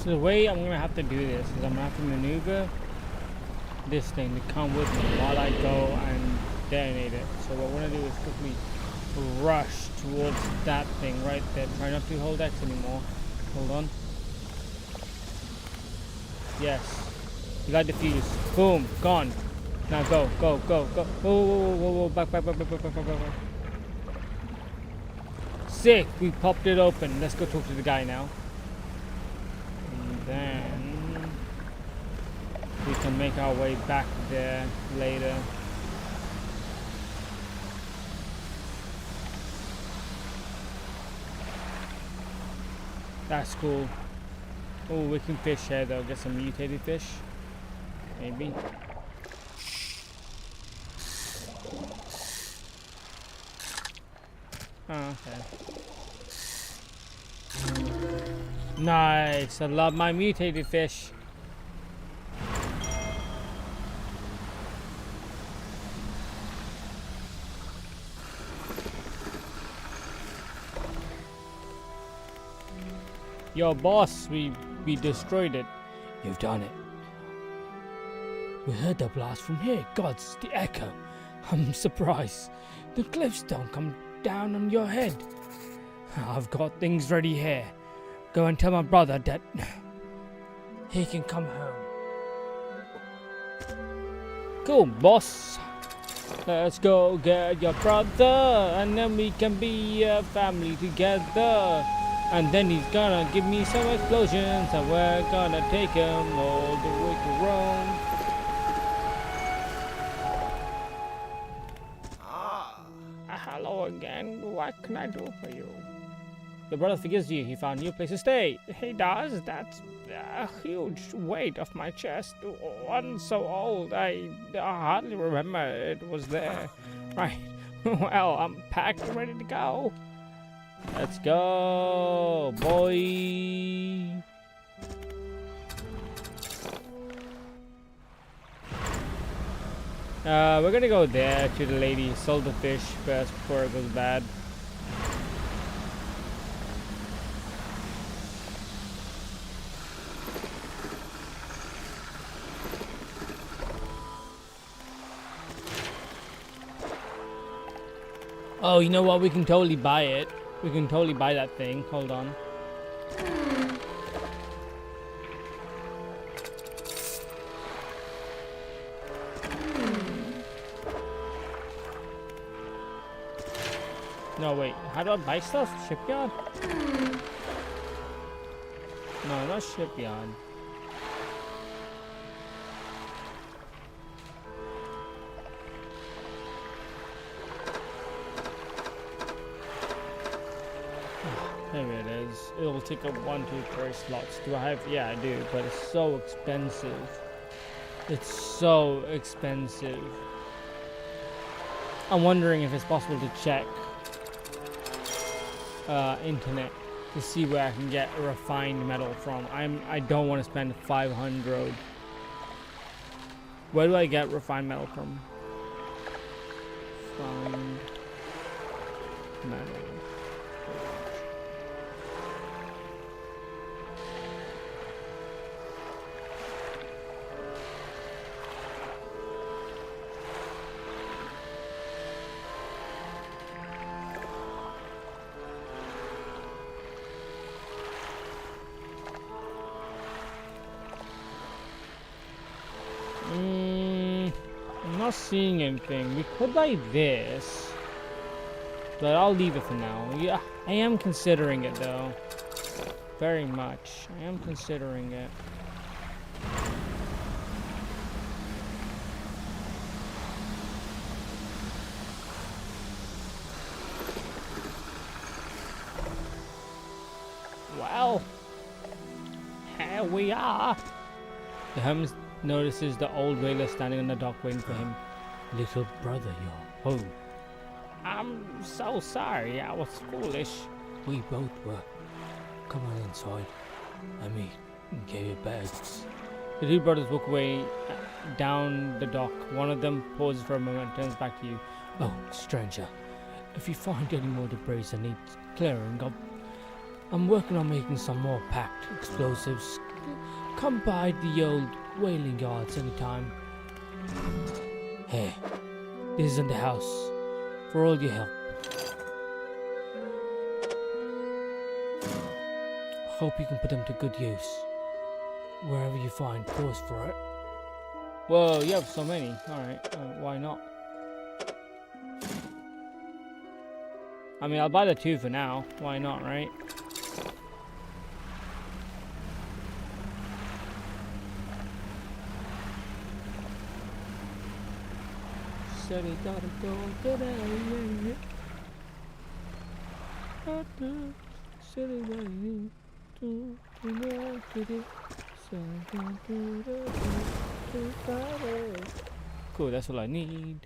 So the way I'm gonna have to do this is I'm gonna have to maneuver this thing to come with me while I go and detonate it. So what we're gonna do is quickly rush towards that thing right there. Try not to hold X anymore. Hold on. Yes. You got defused. Boom. Gone. Now go. Go. Go. Go. Whoa, whoa, whoa, whoa, whoa. Back. Sick. We popped it open. Let's go talk to the guy now. And then we can make our way back there later. That's cool. Oh, we can fish here though. Get some mutated fish. Maybe. Oh, okay. Nice. I love my mutated fish. Yo, boss, we destroyed it. You've done it. We heard the blast from here. Gods, the echo. I'm surprised. The cliffs don't come down on your head. I've got things ready here. Go and tell my brother that he can come home. Cool, boss. Let's go get your brother, and then we can be a family together. And then he's gonna give me some explosions, and we're gonna take him all the way to Rome. Hello again. What can I do for you? Your brother forgives you. He found a new place to stay. He does? That's a huge weight off my chest. One so old, I hardly remember it was there. Right. Well, I'm packed and ready to go. Let's go, boy. We're gonna go there to the lady who sold the fish first before it goes bad. Oh, you know what? We can totally buy it. We can totally buy that thing. Hold on. No, wait. How do I buy stuff? Shipyard? No, not shipyard. There it is. It will take up 1, 2, 3 slots. Do I have? Yeah, I do. But it's so expensive. It's so expensive. I'm wondering if it's possible to check internet to see where I can get refined metal from. I don't want to spend 500. Where do I get refined metal from? Refined metal. I'm not seeing anything. We could buy this, but I'll leave it for now. Yeah, I am considering it though. Very much. I am considering it. Well, here we are. The hermit notices the old whaler standing on the dock waiting for him. Little brother, you're home. I'm so sorry. I was foolish. We both were. Come on inside. Let me give you bags. The two brothers walk away down the dock. One of them pauses for a moment and turns back to you. Oh, stranger. If you find any more debris that need clearing, I'm working on making some more packed explosives. come by the old whaling yards anytime. Hey, this is in the house for all your help. Hope you can put them to good use. Wherever you find cause for it. Whoa, you have so many. Alright, why not? I mean, I'll buy the 2 for now. Why not, right? Said he gotta go get out. Said he gotta cool, that's all I need.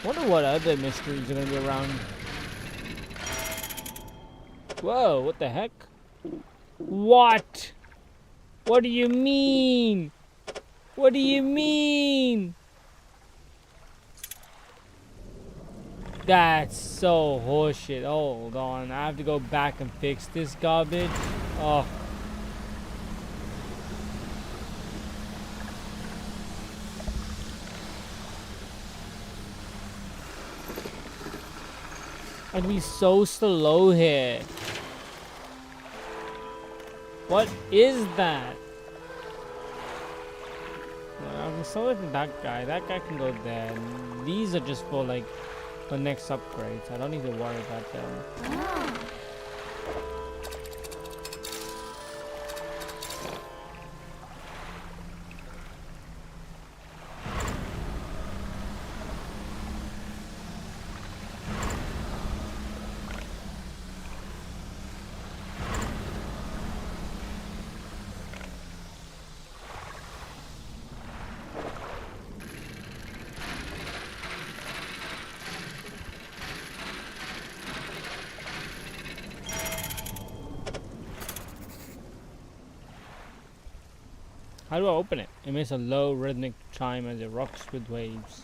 Wonder what other mysteries are gonna be around. Whoa, what the heck? What? What do you mean? What do you mean? That's so horseshit. Hold on, I have to go back and fix this garbage. Oh. I'd be so slow here. What is that? Well, I'm slower than that guy. That guy can go there. These are just for like the next upgrades. I don't need to worry about them. How do I open it? It makes a low rhythmic chime as it rocks with waves.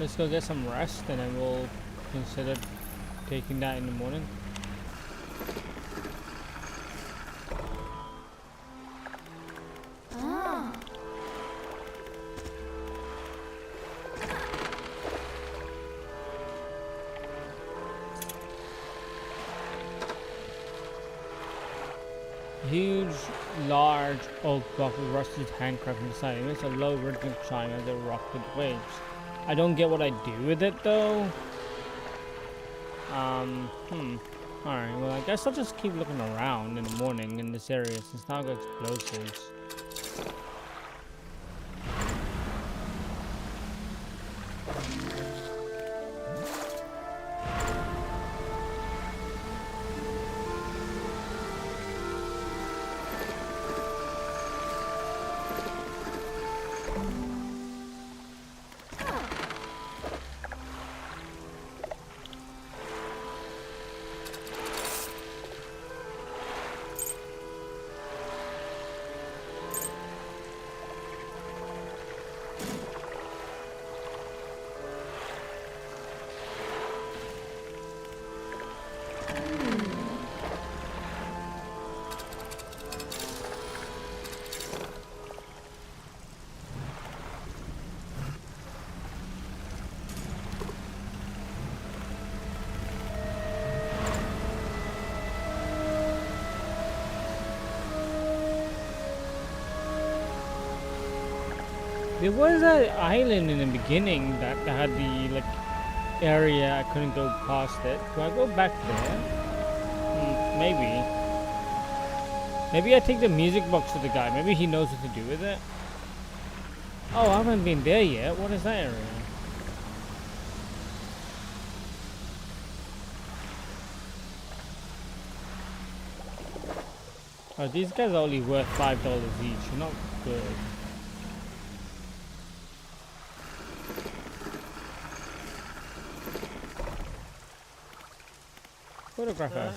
Let's go get some rest and then we'll consider taking that in the morning. Huge, large oak block with rusted handcraft inside. It makes a low rhythmic chime as it rocks with waves. I don't get what I do with it though. Alright, well I guess I'll just keep looking around in the morning in this area since now I've got explosives. There was an island in the beginning that had the like area I couldn't go past it. Do I go back there? Maybe. Maybe I take the music box to the guy. Maybe he knows what to do with it. Oh, I haven't been there yet. What is that area? Oh, these guys are only worth $5 each. You're not good. Photographer.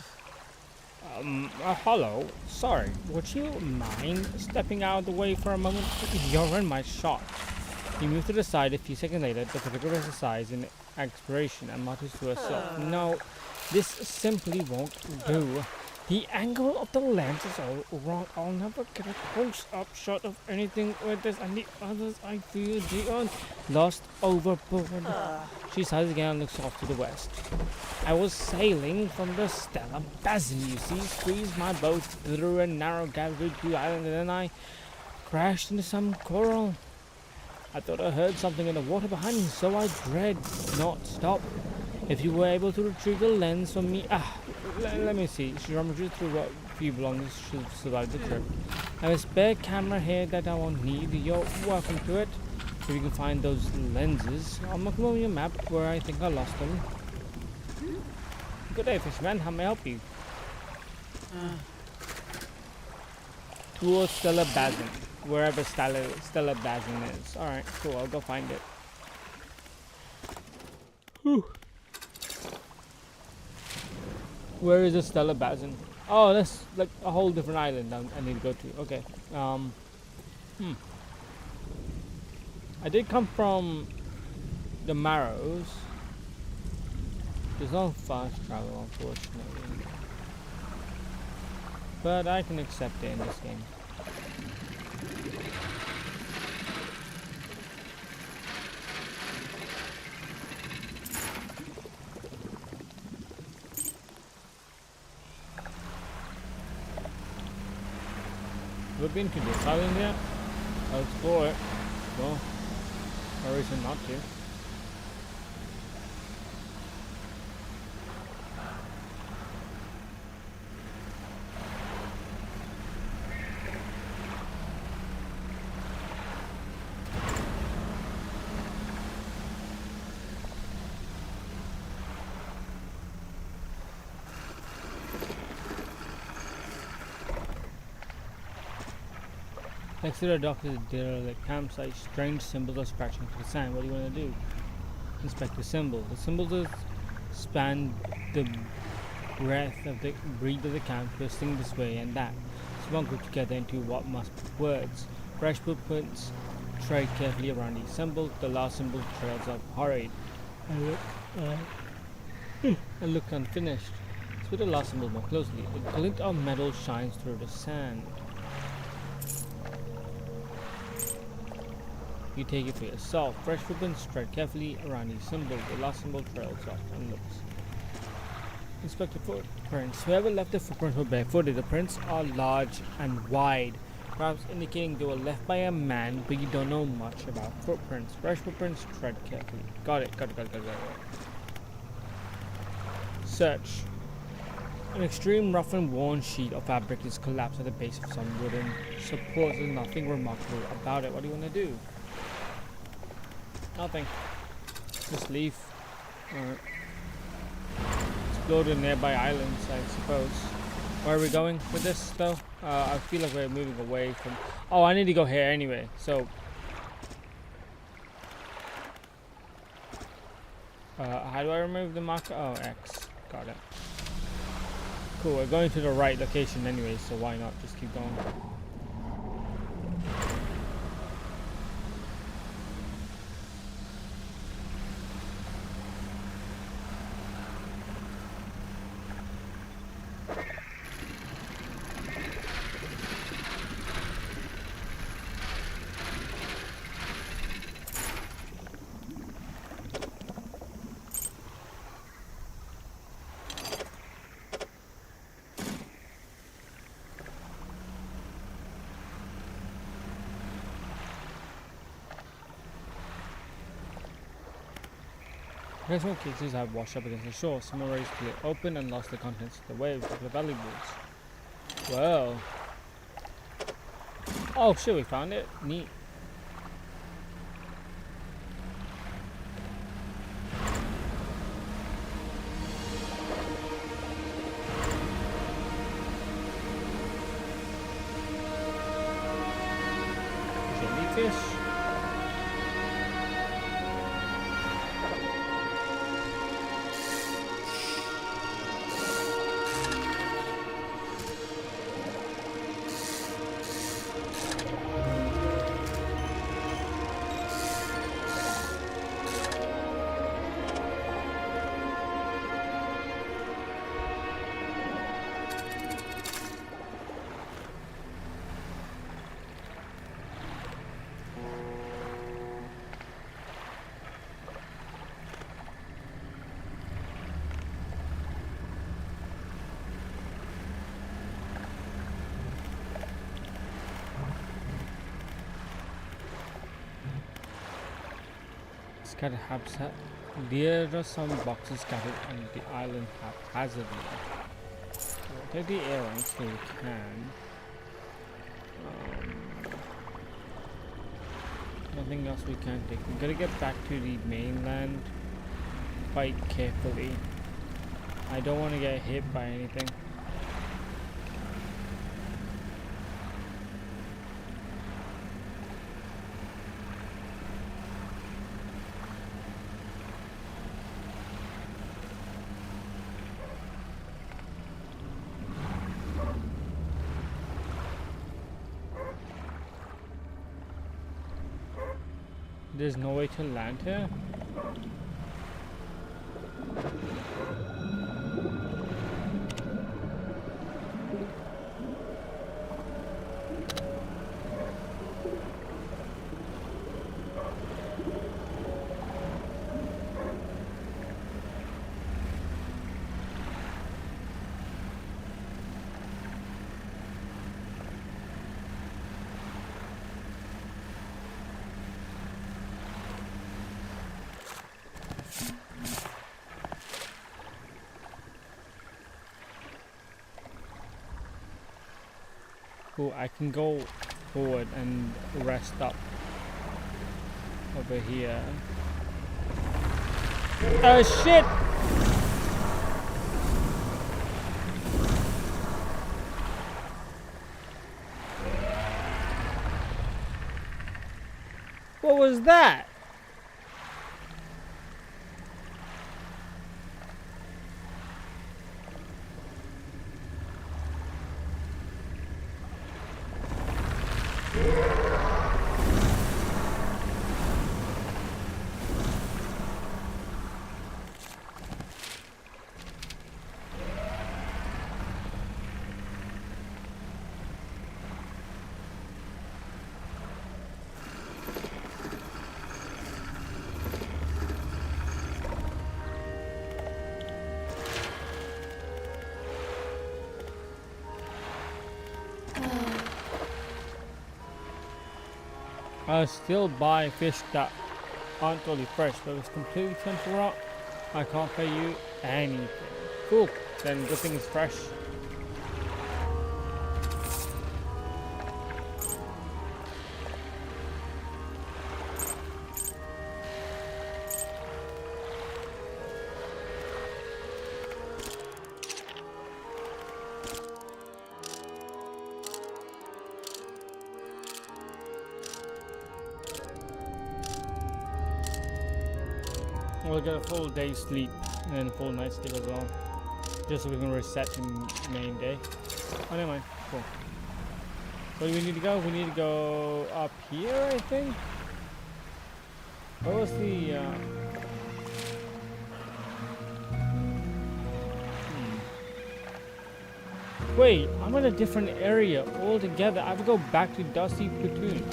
Hello. Sorry. Would you mind stepping out of the way for a moment? You're in my shot. He moved to the side. A few seconds later, the photographer sighs in expiration and mutters to herself. No, this simply won't do. The angle of the lens is all wrong. I'll never get a close-up shot of anything with this, and the others I feel beyond lost overboard. She sighs again and looks off to the west. I was sailing from the Stella Basin, you see, squeezed my boat through a narrow gap between two islands, and then I crashed into some coral. I thought I heard something in the water behind me, so I did not stop. If you were able to retrieve the lens from me... let me see. She rummages through a few belongings to survive the trip. I have a spare camera here that I won't need. You're welcome to it. If you can find those lenses, I'll mark them on your map where I think I lost them. Good day, fisherman. How may I help you? Towards Stella Basin. Wherever Stella Basin is. Alright, cool. I'll go find it. Whew. Where is the Stella Basin? Oh, that's like a whole different island I need to go to. Okay. I did come from the Marrows. There's no fast travel, unfortunately. But I can accept it in this game. Have we been to this island yet? I'll explore it. Well, no reason not to. Next to the dock is a derelict campsite. Strange symbols are scratching through the sand. What do you want to do? Inspect the symbol. The symbols span the breadth of the camp, twisting this way and that. Some group together into what must be words. Fresh footprints tread carefully around each symbol. The last symbol trails up hurried. I look unfinished. Let's put the last symbol more closely. A glint of metal shines through the sand. You take it for yourself. Fresh footprints tread carefully around each symbol. The last symbol trails off and looks. Inspect the footprints. Whoever left the footprints were barefooted. The prints are large and wide, perhaps indicating they were left by a man, but you don't know much about footprints. Fresh footprints tread carefully. Got it. Search. An extreme rough and worn sheet of fabric is collapsed at the base of some wooden supports. There's nothing remarkable about it. What do you want to do? Nothing. Just leave. Alright. Explore the nearby islands, I suppose. Where are we going with this, though? I feel like we're moving away from... Oh, I need to go here anyway, so... how do I remove the marker? Oh, X. Got it. Cool, we're going to the right location anyway, so why not just keep going. Occasional cases have washed up against the shore. Some are raised to it open and lost the contents of the waves, like the valuables. Well, Oh shit, we found it. Neat. Jellyfish. Scattered habitat. There are some boxes scattered on the island haphazardly. We'll take the air until we can. Nothing else we can take. We gotta get back to the mainland quite carefully. I don't want to get hit by anything. There's no way to land here? Cool, I can go forward and rest up over here. Oh shit! What was that? I'll still buy fish that aren't totally fresh, but if it's completely temporal, I can't pay you anything. Cool, then good thing it's fresh. We'll get a full day's sleep and then a full night's sleep as well. Just so we can reset the main day. Oh, never mind. Cool. Where do we need to go? We need to go up here, I think. What was the... Wait, I'm in a different area altogether. I have to go back to Dusty Platoon.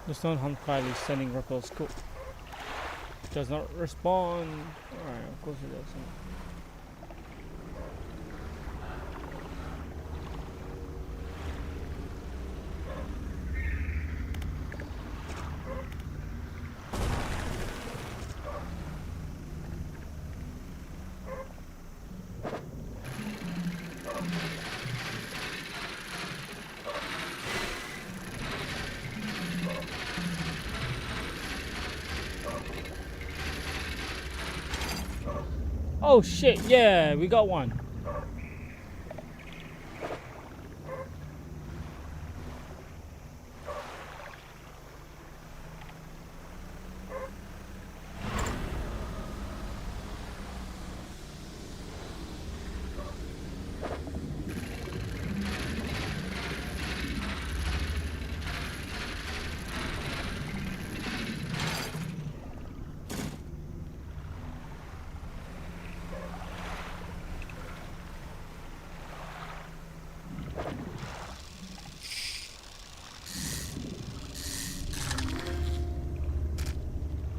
The stone hunt pile is sending ripples. Cool. Does not respond. Alright, of course it doesn't. Oh shit, yeah, we got one.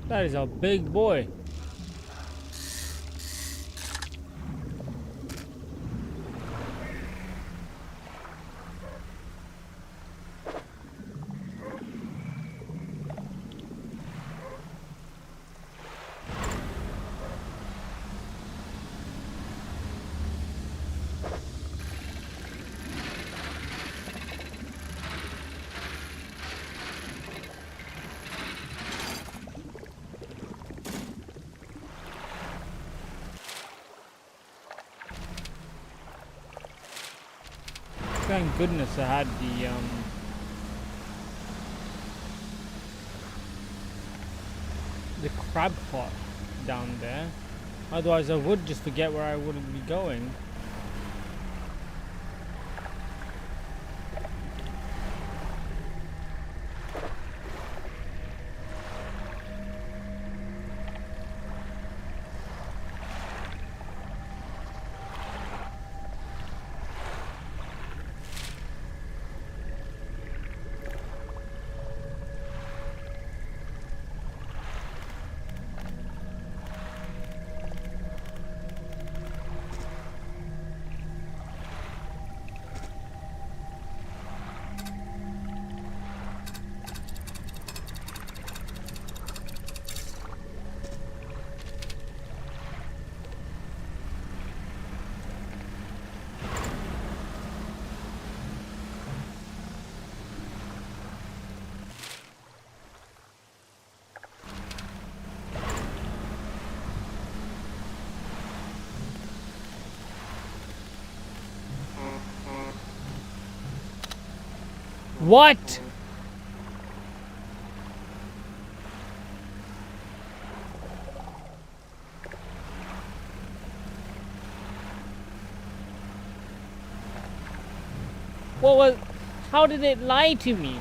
That is a big boy. Thank goodness I had the crab pot down there. Otherwise I would just forget where I would be going. What? What was... How did it lie to me?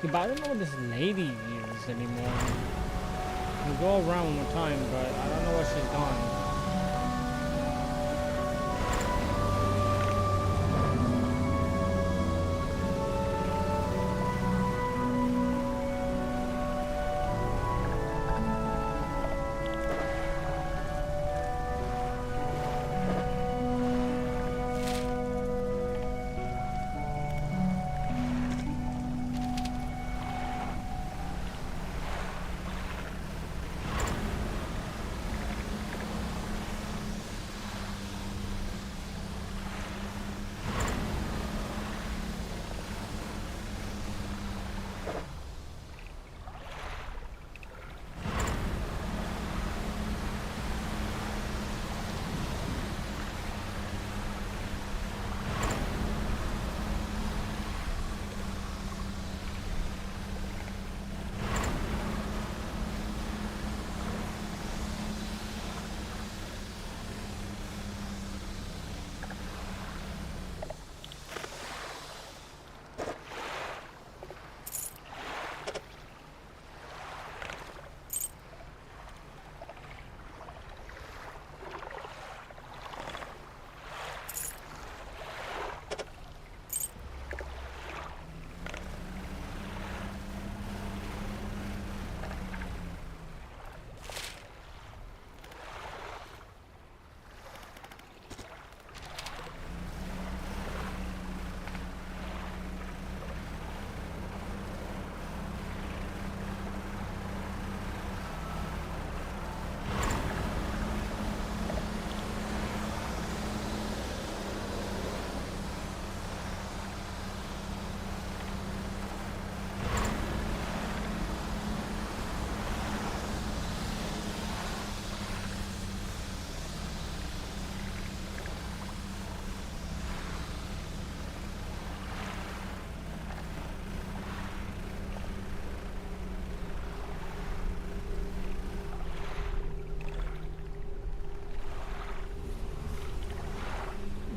But I don't know what this lady is anymore. We'll go around one more time, but I don't know where she's gone.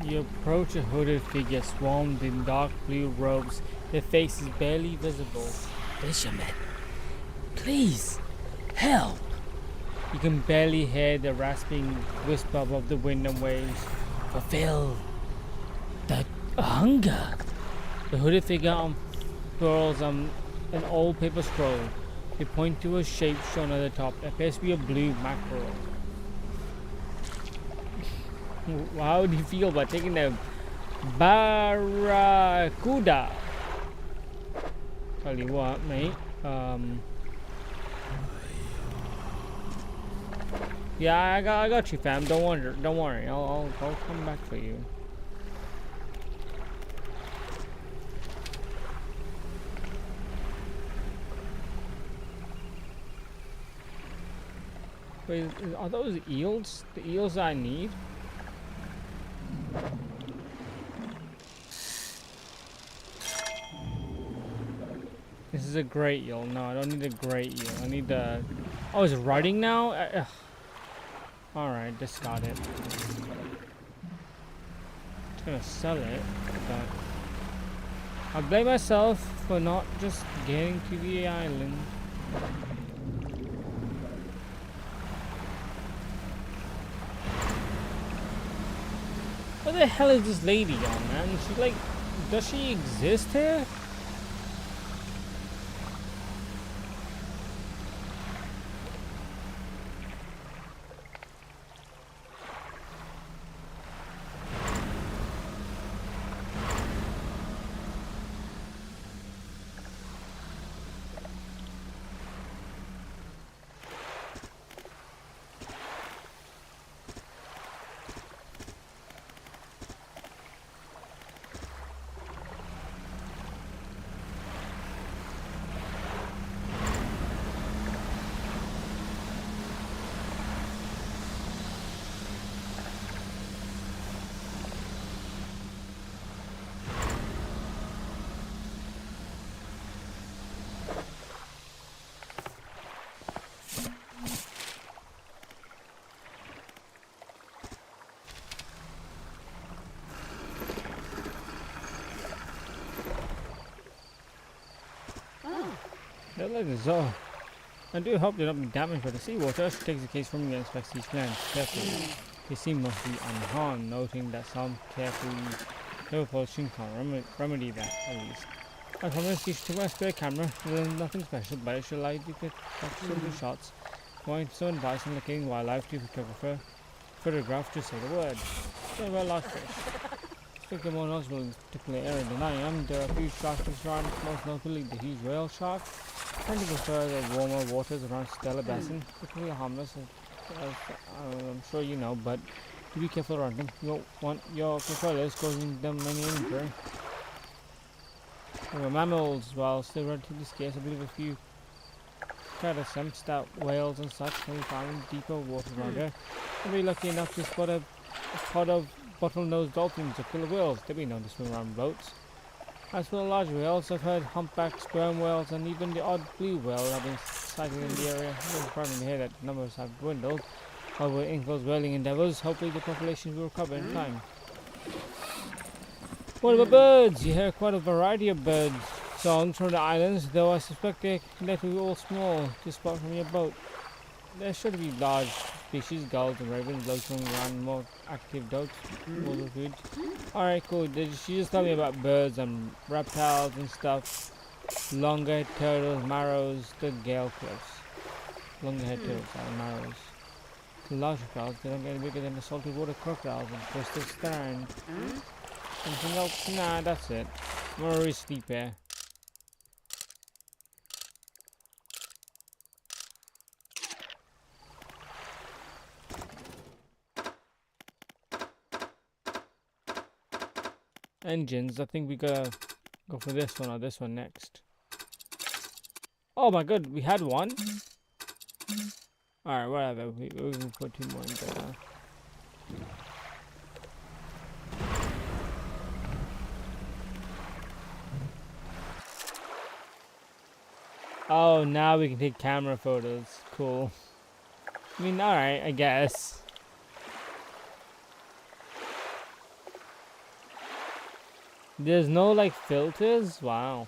You approach a hooded figure swathed in dark blue robes. Their face is barely visible. Fisherman, please, help. You can barely hear the rasping whisper of the wind and waves. Fulfill the hunger. The hooded figure unfurls an old paper scroll. They point to a shape shown at the top. It appears to be a blue mackerel. How do you feel about taking the barracuda? Tell you what, mate. Yeah, I got you, fam. Don't worry. I'll come back for you. Wait, are those eels? The eels I need? This is a great eel. No, I don't need a great eel. I need the... Oh, it's rotting now? Alright, discard it. Just gonna sell it, but... I blame myself for not just getting to the island. What the hell is this lady on, man? She like... Does she exist here? They're like so. I do hope they're not being damaged by the seawater. She takes the case from me and inspects these plants carefully. They seem mostly unharmed, noting that some careful polishing can't remedy that, at least. I promise you should take my spare camera. There's nothing special, but it should allow you to get absolute shots. Point some advice on locating wildlife to photographer. Photograph, just say the word. They're well large fish. Speaking more noticeable in this particular area than I am, there are a few shark fish around, most notably the huge whale shark. Tend to prefer the warmer waters around Stella Basin, particularly harmless, as I'm sure you know, but to be careful around them. You don't want your propellers causing them any injury. There were mammals, while still relatively scarce, I believe a few attempts that whales and such can be found in deeper waters around here. I'll be lucky enough to spot a pod of bottlenose dolphins or killer whales. They've been known to swim around boats. As for the large whales, I've heard humpback sperm whales and even the odd blue whale have been sighted in the area. It's surprising to hear that numbers have dwindled. However, in those whaling endeavours, hopefully the population will recover in time. What about birds? You hear quite a variety of bird songs from the islands, though I suspect they will be all small to spot from your boat. There should be large species, gulls and ravens, loitering around, more active dogs, more of food. Alright, cool. She just told me about birds and reptiles and stuff. Longer turtles, marrows, the gale cliffs. Longer head turtles and marrows. The large reptiles, they don't get any bigger than the salty water crocodiles and crystal strand. Something else? Nah, that's it. I'm already sleep here. Engines, I think we gotta go for this one or this one next. Oh my god, we had one? Alright, whatever, we can put two more in there. Oh, now we can take camera photos. Cool. I mean, alright, I guess. There's no, like, filters? Wow.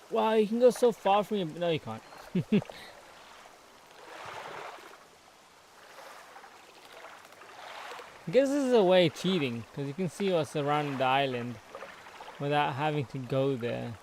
Wow, you can go so far from your... No, you can't. I guess this is a way of cheating, because you can see what's around the island without having to go there.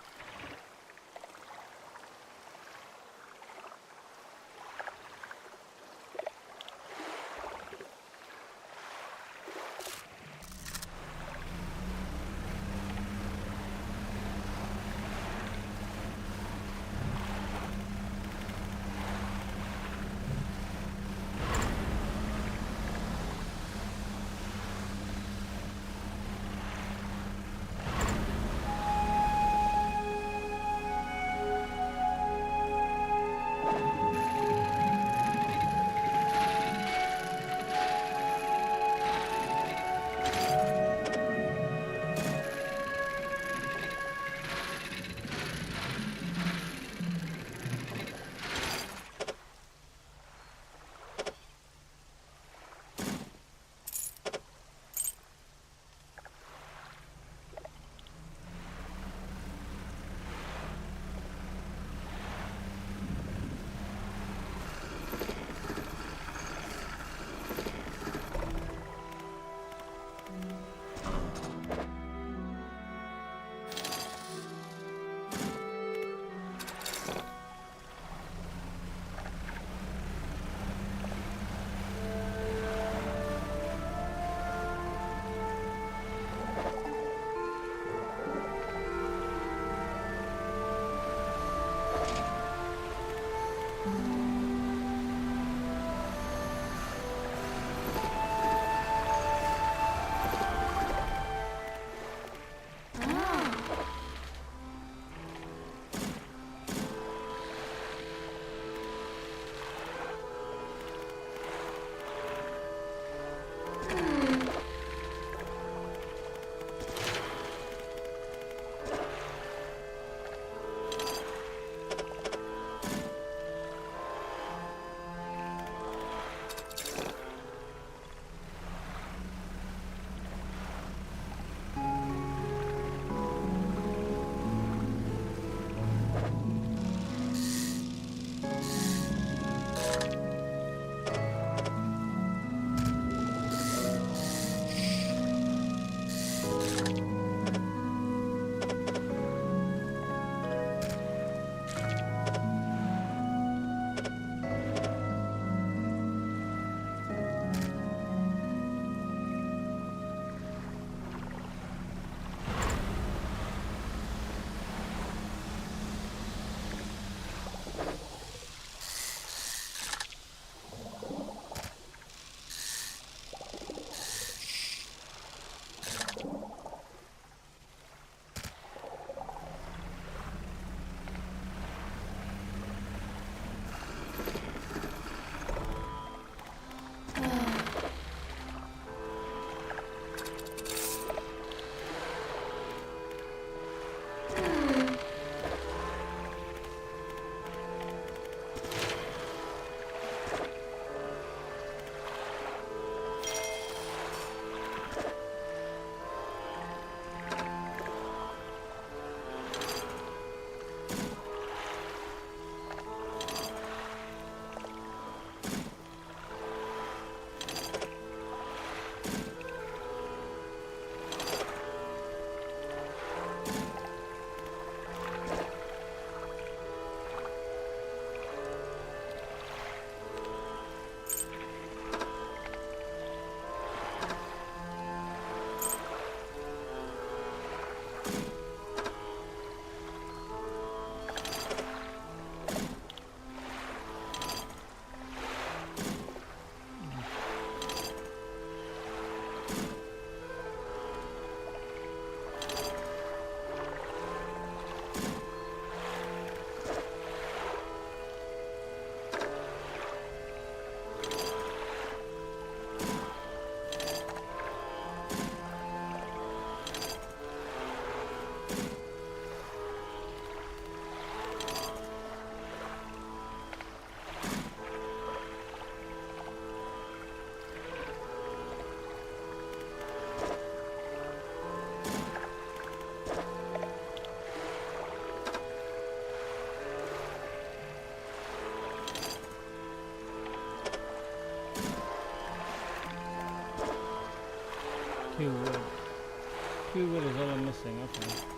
Holy wood is all I'm missing, okay.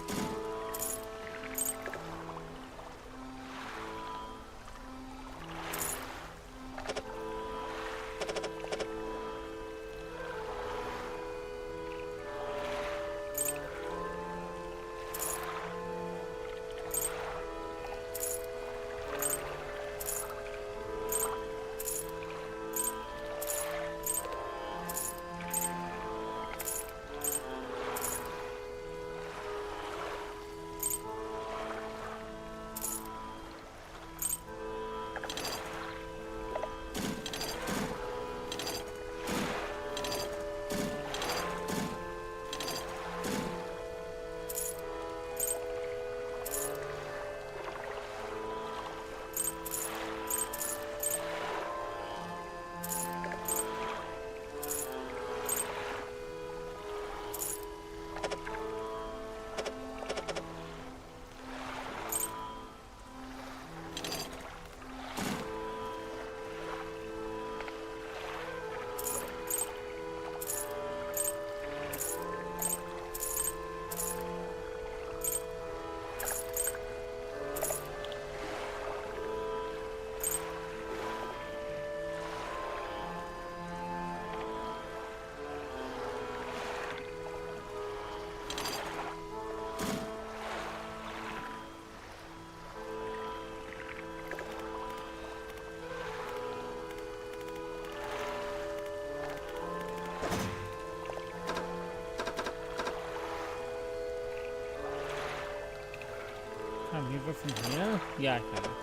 Can we go from here? Yeah, I can.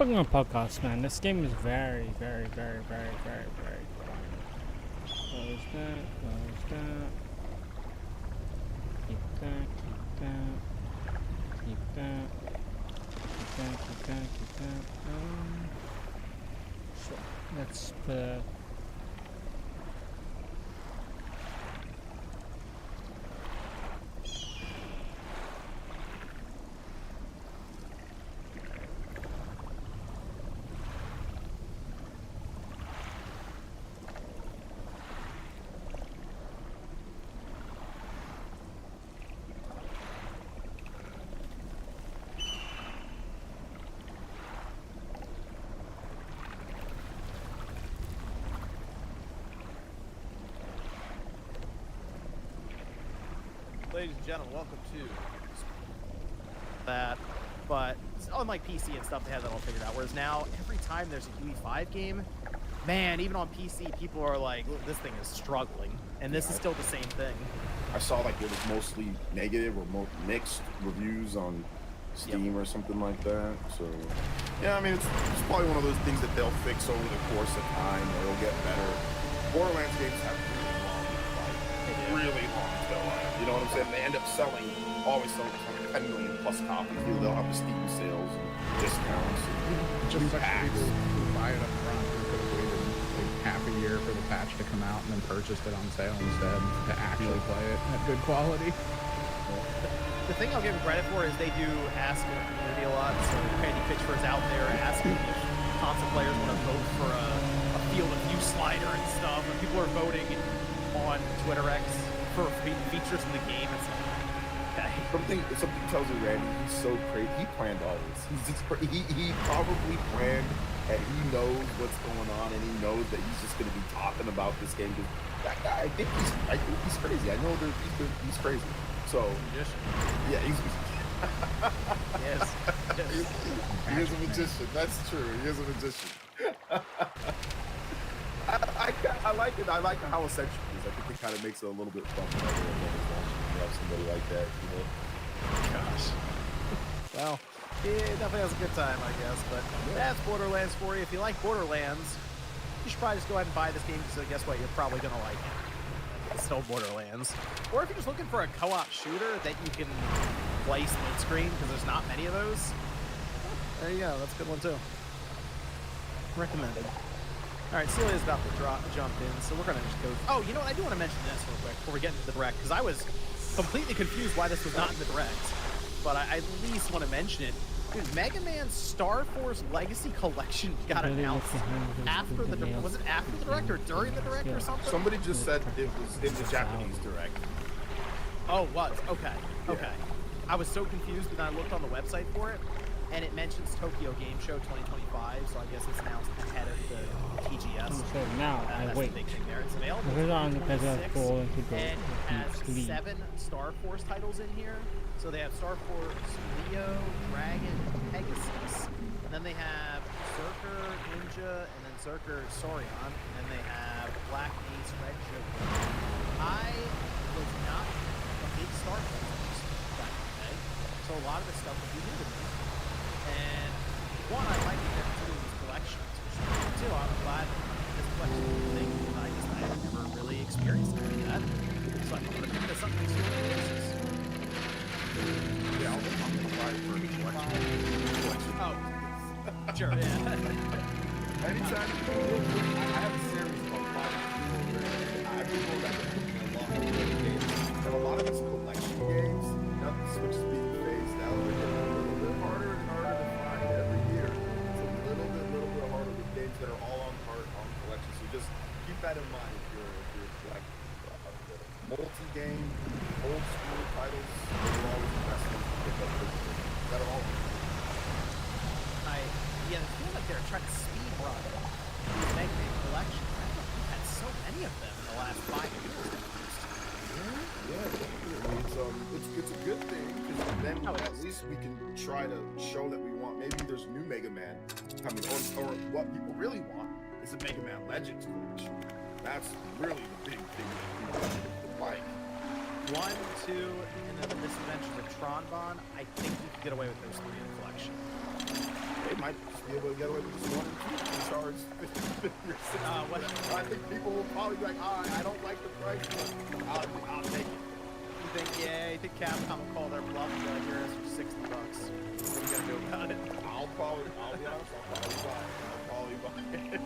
talking on podcasts, man. This game is very, very, very, very, very, very boring. Close that, close that. Keep that, keep that. Keep that. Keep that, keep that, keep that. So, let's put... Ladies and gentlemen, welcome to that. But on like PC and stuff, they had that all figured out. Whereas now, every time there's a UE5 game, man, even on PC, people are like, "Look, this thing is struggling," and this is still the same thing. I saw like it was mostly negative or mixed reviews on Steam or something like that. So, yeah, I mean, it's probably one of those things that they'll fix over the course of time, or it'll get better. Borderlands games have really long tail life. You know what I'm saying? They end up always selling like 10 million plus copies. They'll have the Steam sales and discounts. Just such people who buy it up front who could have waited like half a year for the patch to come out and then purchased it on sale instead to actually play it at good quality. The thing I'll give them credit for is they do ask the community a lot. So Randy Pitchford's out there asking if console players want to vote for a field of view slider and stuff, and people are voting on Twitter X for features in the game. It's like, okay. Something tells me Randy, he's so crazy. He planned all this. He probably planned, and he knows what's going on, and he knows that he's just going to be talking about this game. Because that guy, I think he's crazy. I know he's crazy. So yeah, he's yes. He is a magician. That's true. He is a magician. I like it. I like how essential it is. I think it kind of makes it a little bit fun when you have somebody like that, you know. Gosh. Well, it definitely has a good time, I guess. But that's Borderlands for you. If you like Borderlands, you should probably just go ahead and buy this game because guess what? You're probably gonna like it. It's still Borderlands. Or if you're just looking for a co-op shooter that you can play split screen because there's not many of those, there you go. That's a good one too. Recommended. All right, Celia's about to jump in, so we're going to just go... Oh, you know what? I do want to mention this real quick before we get into the Direct, because I was completely confused why this was not in the Direct. But I at least want to mention it. Dude, Mega Man Star Force Legacy Collection got announced after the... Was it after the Direct or during the Direct or something? Somebody just said it was in the Japanese Direct. Oh, it was. Okay. Yeah. Okay. I was so confused, but then I looked on the website for it, and it mentions Tokyo Game Show 2025, so I guess it's announced ahead of the TGS. So now I that's wait. the big thing there. It's available Put it on the for pedal 26, full and to go and it has sleep. 7 Star Force titles in here. So they have Star Force Leo, Dragon, Pegasus, and then they have Zerker, Ninja, and then Zerker, Saurion, and then they have Black Ace, Red Joker. I was not a big Star Force person back in the day, so a lot of this stuff would be new to me. And one, I like that they're doing these collections, which two, I'm glad this collection is a thing, because I have never really experienced any of that. So I'm going to pick this up next year. Yeah, I'm going to buy it for the collection. Oh, sure, yeah. Anytime I have a series called Body where I've been going back and a lot of games, and a lot of it's collection games. Now the Switch is being phased out. They're getting a little bit harder and harder to find every year. It's a little bit harder with games that are all on collection. So just keep that in mind if you're collecting. Multi-game, old school titles, they're always the best ones to pick up that are all. Yeah, it feels like they're trying to speed run these Mega Man collections. I don't know if we've had so many of them in the last 5 years. Yeah, definitely. It's a good thing because then at least we can try to show that we want. Maybe there's new Mega Man coming, or what people really want is a Mega Man Legends collection. That's really the big thing that people like. 1, 2, and then the Misadventures of Tronbon. I think you could get away with those 3 in the collection. They might just be able to get away with just 1 and 2 and charge 50 or 60. I think people will probably be like, I don't like the price, but I'll take it. You think Capcom will call their bluff and be like, here's for $60. What are you gonna do about it? I'll be honest, I'll probably buy it.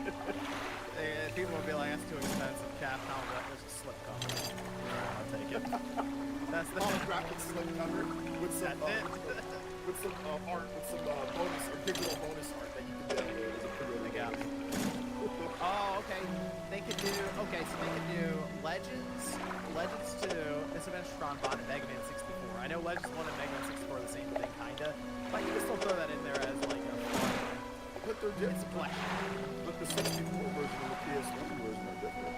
People will be like, that's too expensive. Capcom will be like, there's a slip cover. Alright, I'll take it. That's the holographic slip cover with some art, with some bonus or digital bonus art that you can get. It's a pretty really got me. Oh, okay. They could do Legends 2, Misadventures of Tronbon, and Mega Man 64. I know Legends 1 and Mega Man 64 are the same thing, kinda. But you can still throw that in there as like a fun. But they're different. But the 64 version and the PS1 version are different.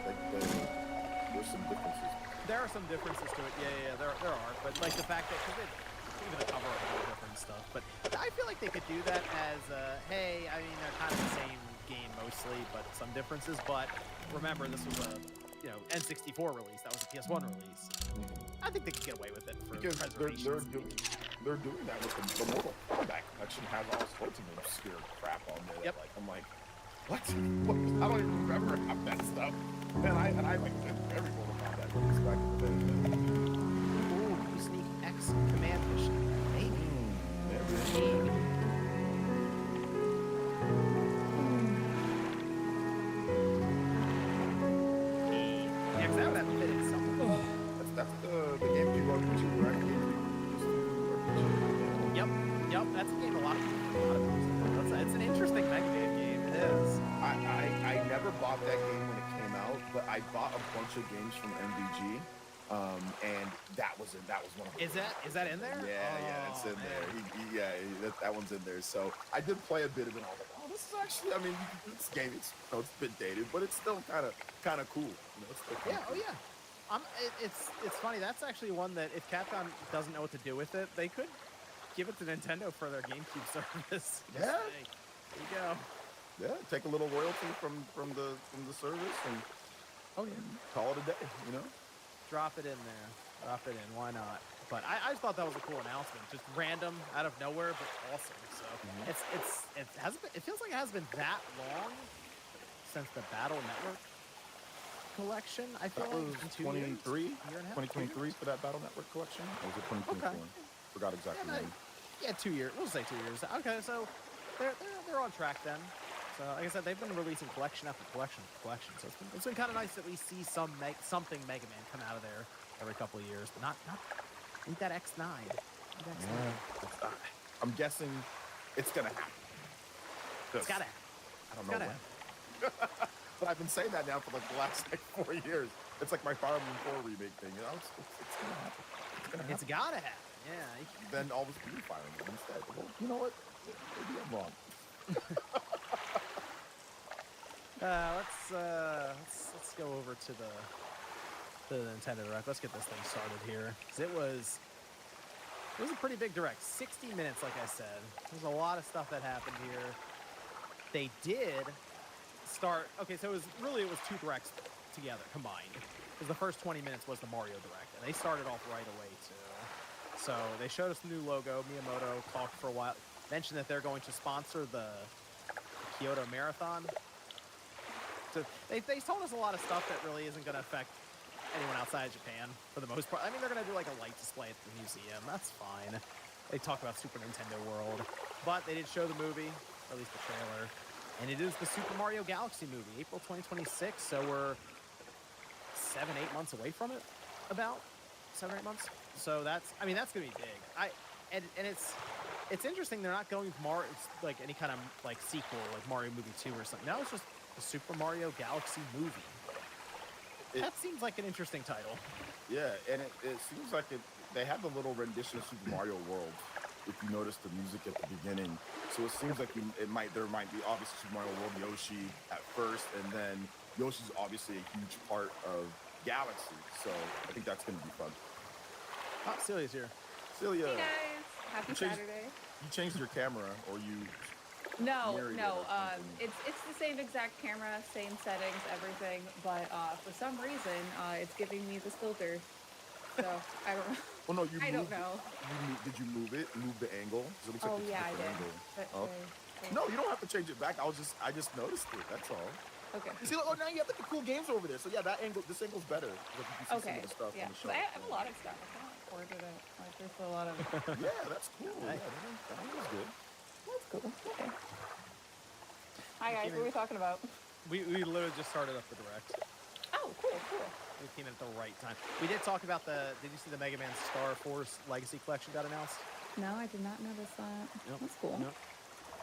There's some differences. There are some differences to it. Yeah, there are. But like the fact that even the cover of all different stuff. But I feel like they could do that as hey, I mean they're kind of the same game mostly, but some differences. But remember, this was a N64 release. That was a PS1 release. I think they could get away with it for because preservation. They're doing that with the Mortal Kombat collection. Has all sorts of obscure crap on there. Yep. I'm like, what? I don't even remember half that stuff. And I like every Mortal Kombat release back in the day. Ooh, Sneak X Command Mission. Maybe. Maybe. That would have to fit in somewhere. That's the GameCube RPG, right? Yep. That's a game a lot of people. It's an interesting Mega Man game. It is. I never bought that game when it came out, but I bought a bunch of games from MVG, and that was one of them. Is that in there? Yeah, it's in there. That one's in there. So I did play a bit of it. And I was like, oh, this is actually. I mean, this game it's a bit dated, but it's still kind of cool. It's still cool. Yeah. It's funny. That's actually one that if Capcom doesn't know what to do with it, they could give it to Nintendo for their GameCube service. Yeah. Hey, there you go. Yeah, take a little royalty from the service and call it a day. Drop it in there. Drop it in. Why not? But I just thought that was a cool announcement. Just random, out of nowhere, but awesome. So it feels like it hasn't been that long since the Battle Network collection. I feel that like was 2023 for that Battle Network collection. Or was it 2024? Okay. Forgot exactly. Yeah, 2 years. We'll say 2 years. Okay, so they're on track then. So like I said, they've been releasing collection after collection after collection. So it's been kind of nice that we see something Mega Man come out of there every couple of years, but not need that X9. Yeah. I'm guessing it's gonna happen. It's gotta happen. I don't know when. But I've been saying that now for like the last 4 years. It's like my Fire Emblem 4 remake thing. It's gonna happen. It's gotta happen. Yeah. Then all this be Fire Emblem instead. Well, you know what? Maybe I'm wrong. Let's go over to the Nintendo Direct. Let's get this thing started here. 'Cause it was a pretty big Direct. 60 minutes, like I said. There's a lot of stuff that happened here. They did start. Okay, so it was 2 Directs together combined. Because the first 20 minutes was the Mario Direct, and they started off right away too. So they showed us the new logo. Miyamoto talked for a while, mentioned that they're going to sponsor the Kyoto Marathon. So they told us a lot of stuff that really isn't going to affect anyone outside of Japan for the most part. I mean, they're going to do like a light display at the museum. That's fine. They talked about Super Nintendo World, but they did show the movie, or at least the trailer, and it is the Super Mario Galaxy movie, April 2026. So we're 7-8 months away from it, about 7 or 8 months. So that's gonna be big. And it's interesting they're not going with it's like any kind of like sequel like Mario Movie 2 or something. No, it's just the Super Mario Galaxy movie. That seems like an interesting title. Yeah, and it seems like they have the little rendition of Super Mario World. If you notice the music at the beginning, so it seems like there might be obviously Super Mario World Yoshi at first, and then Yoshi's obviously a huge part of Galaxy. So I think that's going to be fun. Oh, Celia's here. Celia. Hey guys, happy Saturday. You changed your camera, or you? No. It's the same exact camera, same settings, everything, but for some reason it's giving me this filter. So I don't know. Oh no, you I don't moved it. know. Did you move it? Move the angle? 'Cause it looks like Oh it's yeah, I different did. angle. But, Oh. No, you don't have to change it back. I just noticed it. That's all. Okay. You see, oh, now you have like the cool games over there. So yeah, that angle, this angle's better. Like you can see some Okay. of the stuff Yeah. on the 'Cause show. I have a lot of stuff. I kind of ordered it. Like there's a lot of. Yeah, that's cool. Yeah, that angle's good. That's cool. Okay. Hi guys, what are we talking about? We literally just started up the direct. Oh, cool. We came in at the right time. We did talk about did you see the Mega Man Star Force Legacy Collection got announced? No, I did not notice that. Yep. That's cool.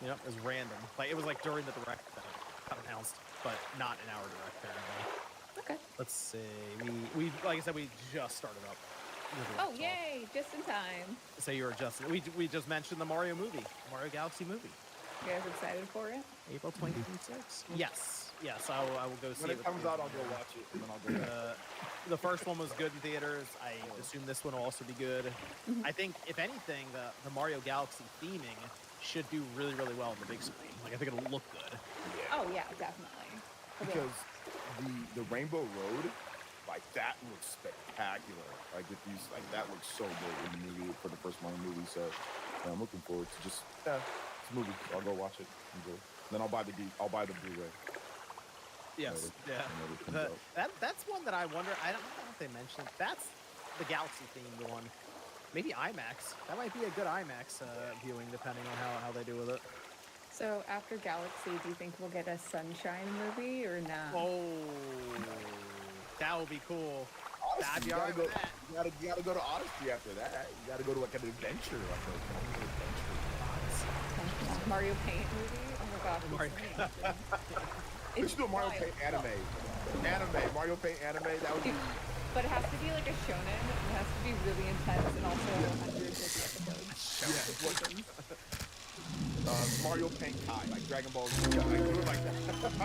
Yep, it was random. Like, it was like during the direct that it got announced, but not in our direct, apparently. Okay. Let's see. We like I said, we just started up. the direct Oh, talk. yay! Just in time. So you were just, we just mentioned the Mario movie, Mario Galaxy movie. You guys excited for it? April 2026. Yes, I will go see When it. it comes out, I'll go watch it, and then I'll go back. The first one was good in theaters. I assume this one will also be good. Mm-hmm. I think, if anything, the Mario Galaxy theming should do really, really well on the big screen. Like, I think it'll look good. Oh yeah, definitely. Because the Rainbow Road, like that looks spectacular. Like with these, like that looks so good in the movie for the first Mario movie. So yeah, I'm looking forward to just it's a movie. I'll go watch it. Then I'll buy the Blu-ray. Yes, Yeah, yeah. That's one that I wonder. I don't know if they mentioned it. That's the Galaxy themed one. Maybe IMAX. That might be a good IMAX viewing, depending on how they do with it. So after Galaxy, do you think we'll get a Sunshine movie or not? Oh, that would be cool. That'd be you alright gotta with that. go. You gotta go to Odyssey after that. You gotta go to like an adventure, like an adventure. Mario Paint movie? Oh my gosh. Mario- They should do a Mario Paint anime. Mario Paint anime. That would be. But it has to be like a shonen. It has to be really intense and also 150 episodes. Mario Paint Kai, like Dragon Ball Z. Yeah, like, do it like that.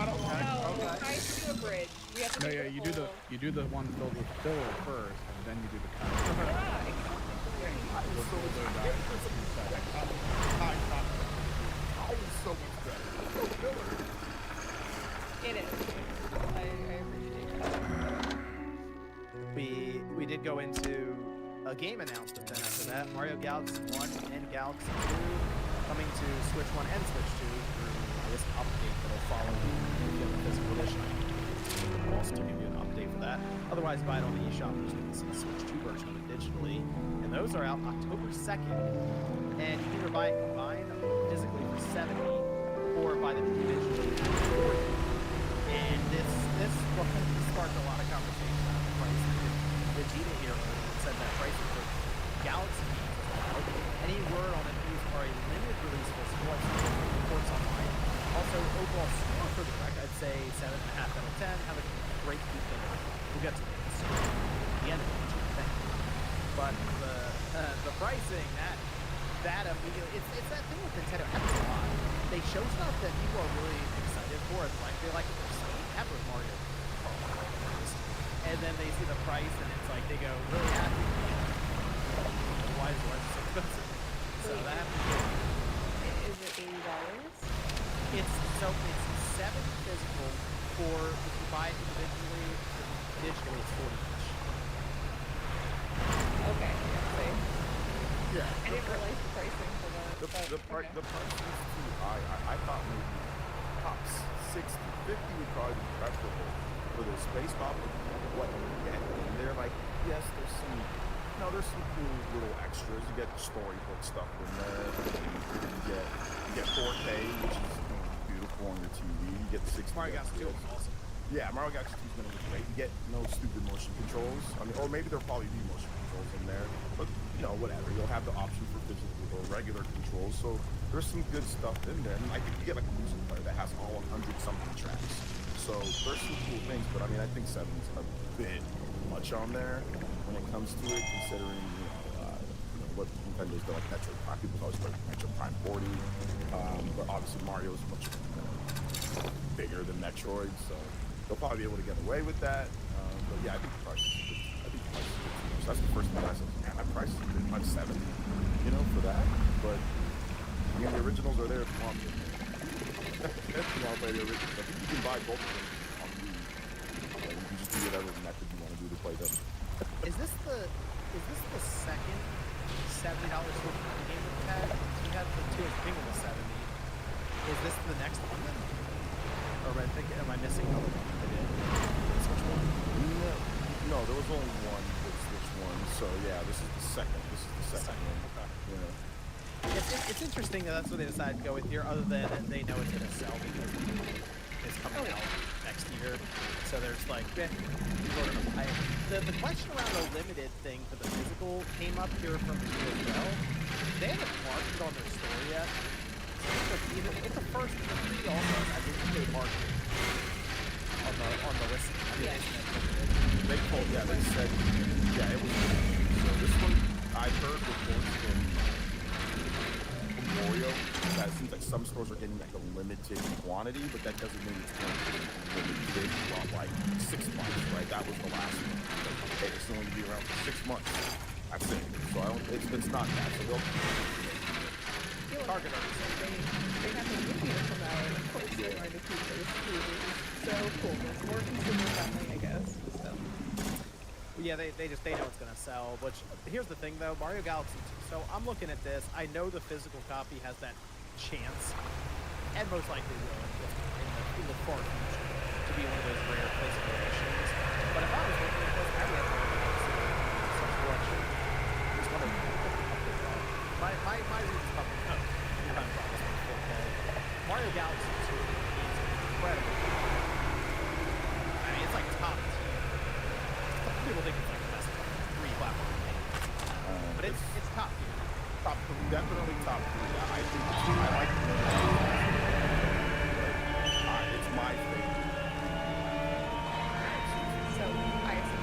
I don't want No, okay. try to do a bridge. We have to No, make yeah, it you full. do the one filled with filler first, and then you do the cut. Yeah, I is so much better. No filler. it is. I appreciate that. We did go into a game announcement then after that. Mario Galaxy 1 and Galaxy 2 coming to Switch 1 and Switch 2 through, I guess, an update that'll follow the physical edition. We'll also give you an update for that. Otherwise, buy it on the eShop. You can see the Switch 2 version of it digitally. And those are out October 2nd. And you can either buy it combined physically for $70 or buy them digitally for $40. And this sparked a lot of conversation on the price. Vegeta here said that pricing for Galaxy games is low. Any word on if these are a limited release physical? I've seen reports online. Also, overall score for the direct, I'd say 7.5 out of 10. Have a great weekend. We'll get to the end of it, thing. But the pricing, that immediately, it's that thing with Nintendo happens a lot. They show stuff that people are really excited for, and like they like what they're seeing. Happened with Mario. And then they see the price, and it's like they go really happy. Why is it so expensive? So that happens. Is it $80? It's 7 physical, or if you buy it digitally, it's 40 each. Okay, see. Yeah. I didn't realize the pricing for that. The price is too high. I thought maybe tops 60, 50 would probably be preferable for the space opera. What you get, and they're like, yes, there's some cool little extras. You get storybook stuff in there. You get 4K, which is beautiful on your TV. You get 60. Mario Galaxy 2 is awesome. Yeah, Mario Galaxy 2 is going to be great. You get no stupid motion controls. I mean, or maybe there'll probably be motion controls in there. But, whatever. You'll have the option for physical or regular controls. So there's some good stuff in there. And I think you get like a music player that has all 100-something tracks. So there's some cool things. But, I mean, I think 7's a bit much on there when it comes to it, considering, what Nintendo's done like Metroid Prime. People always play Metroid Prime 40. But obviously Mario's much bigger than Metroid, so they'll probably be able to get away with that. But yeah, I think the price is good. So that's the first thing I said, man, that price is a bit much, 7, for that. But again, the originals are there if you want them. If you want to play the originals, I think you can buy both of them on Wii. You can just do whatever method you want to do to play them. Is this the there was only one with Switch 1, so yeah, this is the second. One. Yeah. It's interesting that that's what they decided to go with here, other than they know it's going to sell because the game is coming out next year. So there's like, people are going to buy it. The question around the limited thing for the physical came up here from the as well. They haven't marked it on their store yet. It's the first pre-also, I think they marked it on the listing. I mean, They said, it was. So this one, I heard reports from Memorial that it seems like some stores are getting like a limited quantity, but that doesn't mean it's going to be limited for like 6 months, right? That was the last one. Like, okay, it's only going to be around for 6 months. That's it. So it's not that. So they'll target our They have a movie to come out, and of course they wanted to keep those movies. So cool. It's more consumer friendly, I guess. So. Yeah, they know it's gonna sell. Which here's the thing though, Mario Galaxy 2. So I'm looking at this. I know the physical copy has that chance, and most likely will in the far future to be one of those rare physical editions. But if I was looking at this, I would have Mario Galaxy some collection. Just one of my reasons probably no. You're not about this one 4K. Mario Galaxy 2 is incredible. I mean, it's like top tier. People think it's like the best 3 platform game. But it's top tier. Definitely top tier. Yeah, I like it. It's my favorite. So I have some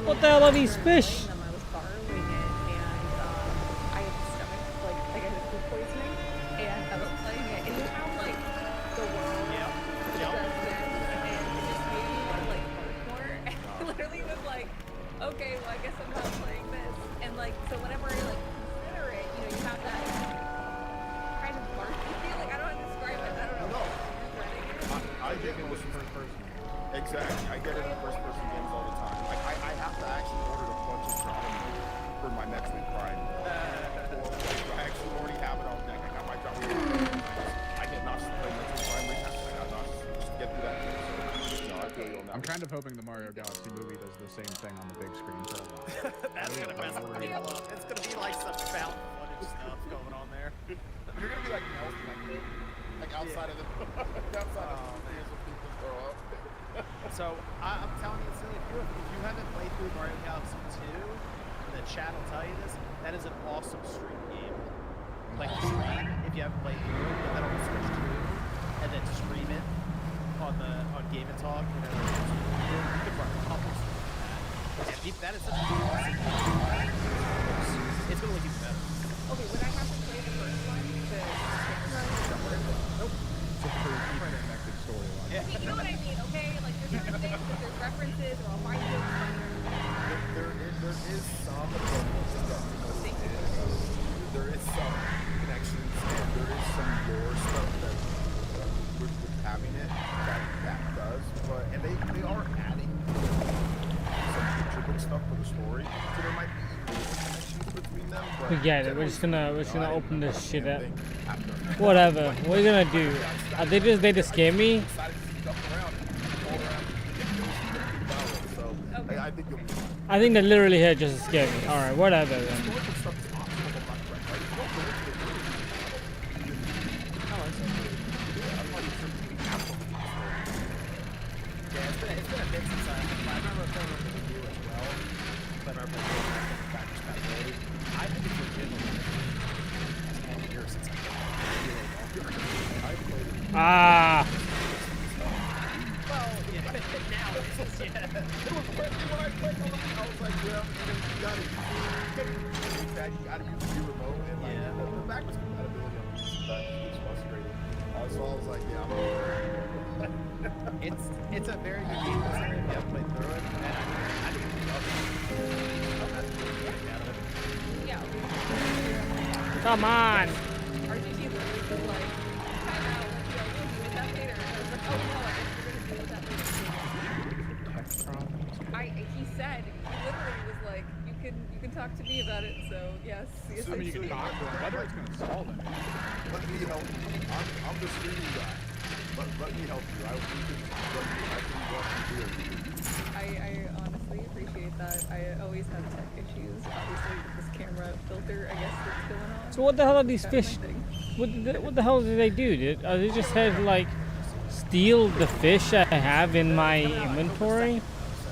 What the hell are these fish? I was borrowing it, and I had stomach, like I had food poisoning, and I was playing it, and you have like the world, and it just made me want to like hardcore. And I literally was like, okay, well I guess I'm not playing this, and like so whenever I like consider it, you know, you have that kind of marky feeling. I don't know how to describe it. I don't know. I think it was first person. Exactly. I get it in first person games all the time. Like I have to actually order a bunch of Drama for my Metroid Prime. I actually already have it on deck. I got my Drama. I get nauseous playing Metroid Prime. I got nauseous just to get through that game. So, I feel you on that. I'm kind of hoping the Mario Galaxy movie does the same thing on the big screen for a while. That's gonna mess with people up. It's gonna be like some found footage stuff going on there. You're gonna be like Nelson, like outside of the outside of the theaters when people throw up. So I'm telling you, Silly, if you haven't played through Mario Galaxy 2, the chat will tell you this. That is an awesome stream game. Like stream if you haven't played through it, put that on the Switch 2, and then stream it on Game and Talk. You know, you could run a couple streams of that. And that is such a awesome game. It's gonna look even better. Okay, would I have to play the first one? Nope. It's a pretty connected storyline. Yeah. You know what I mean, okay? Like, there's certain things, if there's references, or I'll find you There is some, there is some connections and there is some lore stuff that with having it that does, but and they are adding some intricate stuff for the story, so there might be connections between them. But Forget it. We're just gonna open this shit up. Whatever. What are you gonna do? Are they just scare me? I think they're literally here just to scare me. Alright, whatever then. Yeah, it's been a bit since I remember playing with the review as well. But I remember playing with Backwards Compatibility. I think it's legitimately 10 years since I played it. Ah! Well, yeah, now it is, yeah. It was when I played on the I was like, well, you gotta use the remote and like the backwards compatibility on this stuff is frustrating. So I was like, yeah, I'm It's a very good game considering if you haven't played through it. And I think it's Yeah. Come on! RGG literally was like, time out, you know, we'll do that later. And I was like, oh no, I guess we're gonna do that later. He said, he literally was like, you can talk to me about it, so yes. Assuming you can talk to him, whether it's going to solve it. But me help you. I'm the streaming guy. Let me help you. I can walk you through everything. I honestly appreciate that. I always have tech issues, obviously, with this camera filter, I guess, that's going on. So what the hell are these That's fish? my thing. What the hell did they do? Are they just had like steal the fish I have in my inventory?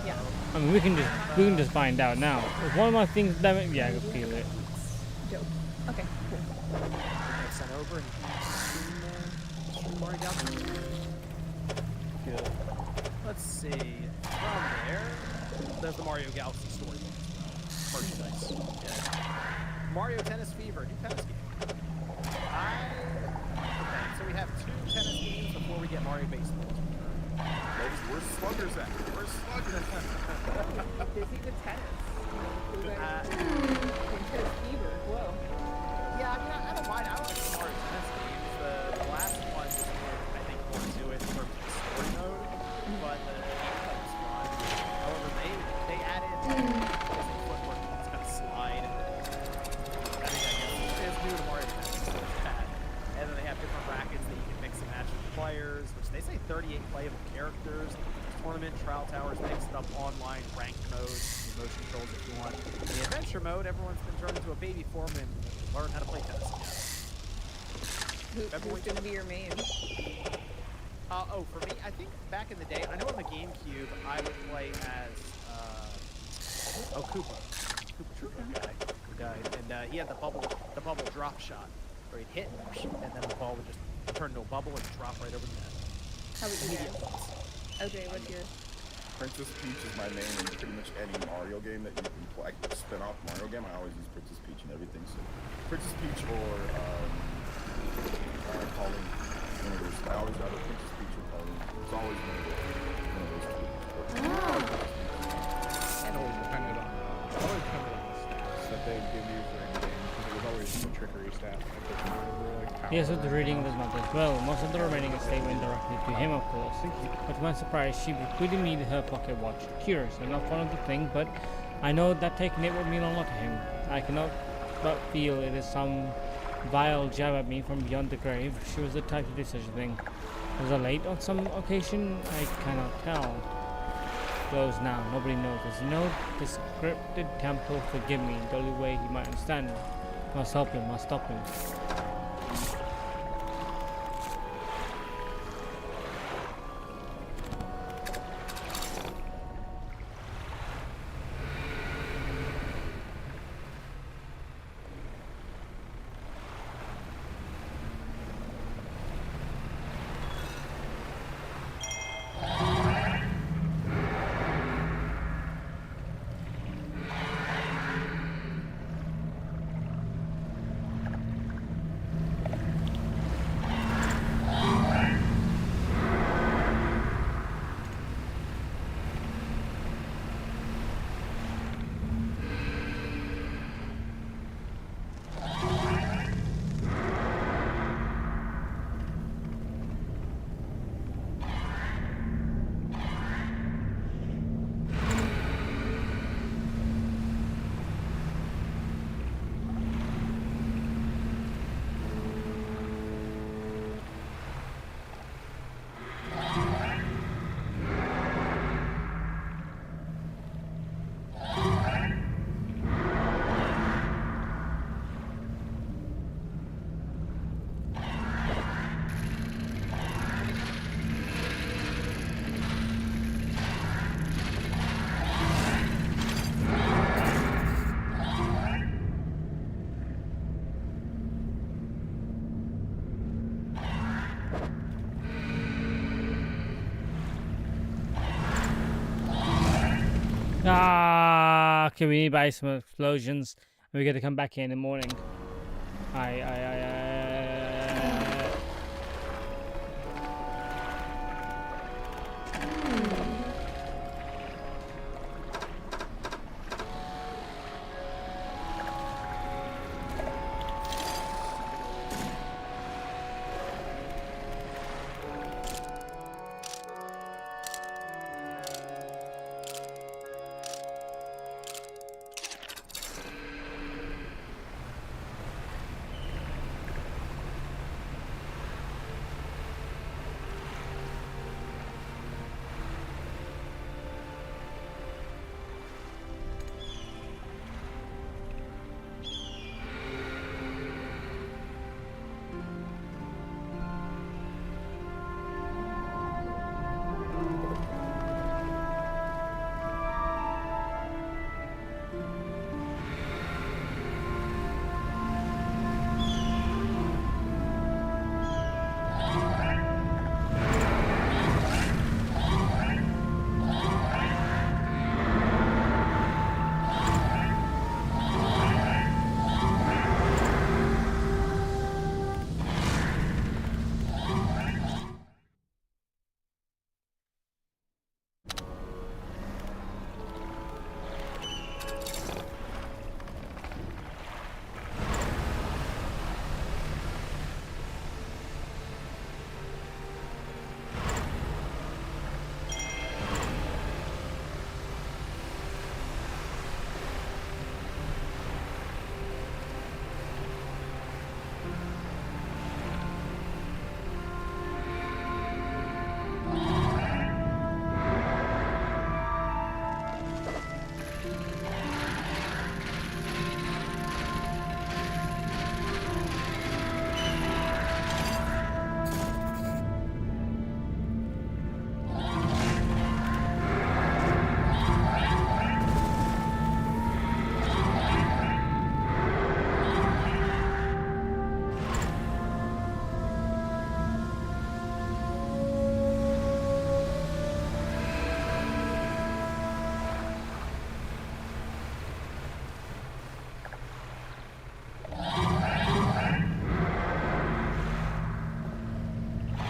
Yeah. I mean, we can just find out now. If one of my things damaged, yeah, I can feel it. Dope. Okay, cool. Get sent over and stream Mario Galaxy. Good. Let's see. From there, there's the Mario Galaxy story. Merchandise. Yeah. Mario Tennis Fever, new tennis game. Okay, so we have 2 tennis games before we get Mario Baseball. Where's Sluggers at? Where's Sluggers? Busy with tennis. Tennis fever. Whoa. Yeah, I mean, I don't mind. I like the Mario Tennis games. The last one was more, I think, more to it in terms of the story mode, but the gameplay was fun. However, they added footwork that's kind of slide. I mean, I guess it's new to Mario Tennis, so it's bad. And then they have different rackets that you can mix and match with players, which they say 38 playable characters. Tournament, trial towers, mixed up online, ranked modes, motion controls if you want. In the adventure mode, everyone's been turned into a baby form and learn how to play tennis again. Who's going to be your main? Oh, for me, I think back in the day, I know on the GameCube, I would play as, Koopa. Koopa guy. And he had the bubble drop shot, where he'd hit, and then the ball would just turn into a bubble and drop right over the net. How would you guess? OJ, what's yours? Princess Peach is my main in pretty much any Mario game that you can play. Like, spin-off Mario game, I always use Princess Peach and everything. So, Princess Peach or Pauline. One of those. I always either Princess Peach or Pauline. It's always one of those two. It always depended on the stats that they give you for in game. Because it was always the trickery stats that took me over, like power. Yes, with the reading was not as well. Most of the remaining estate went directly to him, of course. But to my surprise, she bequeathed me her pocket watch. Curious, enough one of the thing, but I know that taking it would mean a lot to him. I cannot but feel it is some vile jab at me from beyond the grave. She was the type to do such a thing. Was I late on some occasion? I cannot tell. Closed now, nobody knows. There's no descripted temple, forgive me. The only way he might understand. Must help him, must stop him. Okay, we need to buy some explosions. And we got to come back here in the morning.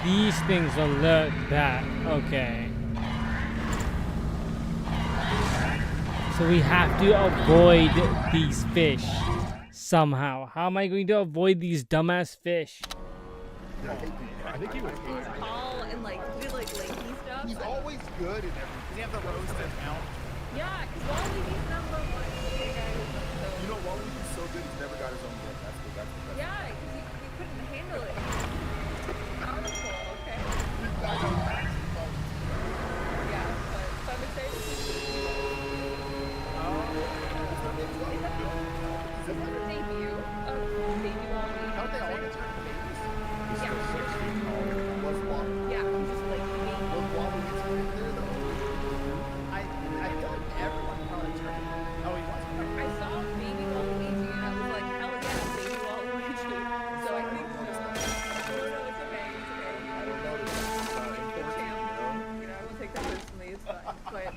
These things alert that. Okay. So we have to avoid these fish somehow. How am I going to avoid these dumbass fish? I think he was He's tall and like he did like lanky stuff. He's always good in everything. Does he have the roasted mount? Yeah, because Waluigi's number one. You know, Waluigi's so good, he's never got his own book. That's the best. Yeah, because he couldn't handle it. Powerful, okay. I know. Yeah, but so I'm excited to see. Is this the debut of Baby Waluigi? Don't they all get turned into babies? He's still 6 feet tall. Was Waluigi. Yeah, I'm just like baby. Was Waluigi's in there, though? I feel like everyone probably turned. Oh, he was. I saw Baby Waluigi and I was like, hell yeah, Baby Waluigi. So I think no, it's okay, it's okay. I don't know. Good champ. You know, I won't take that personally, it's fine. But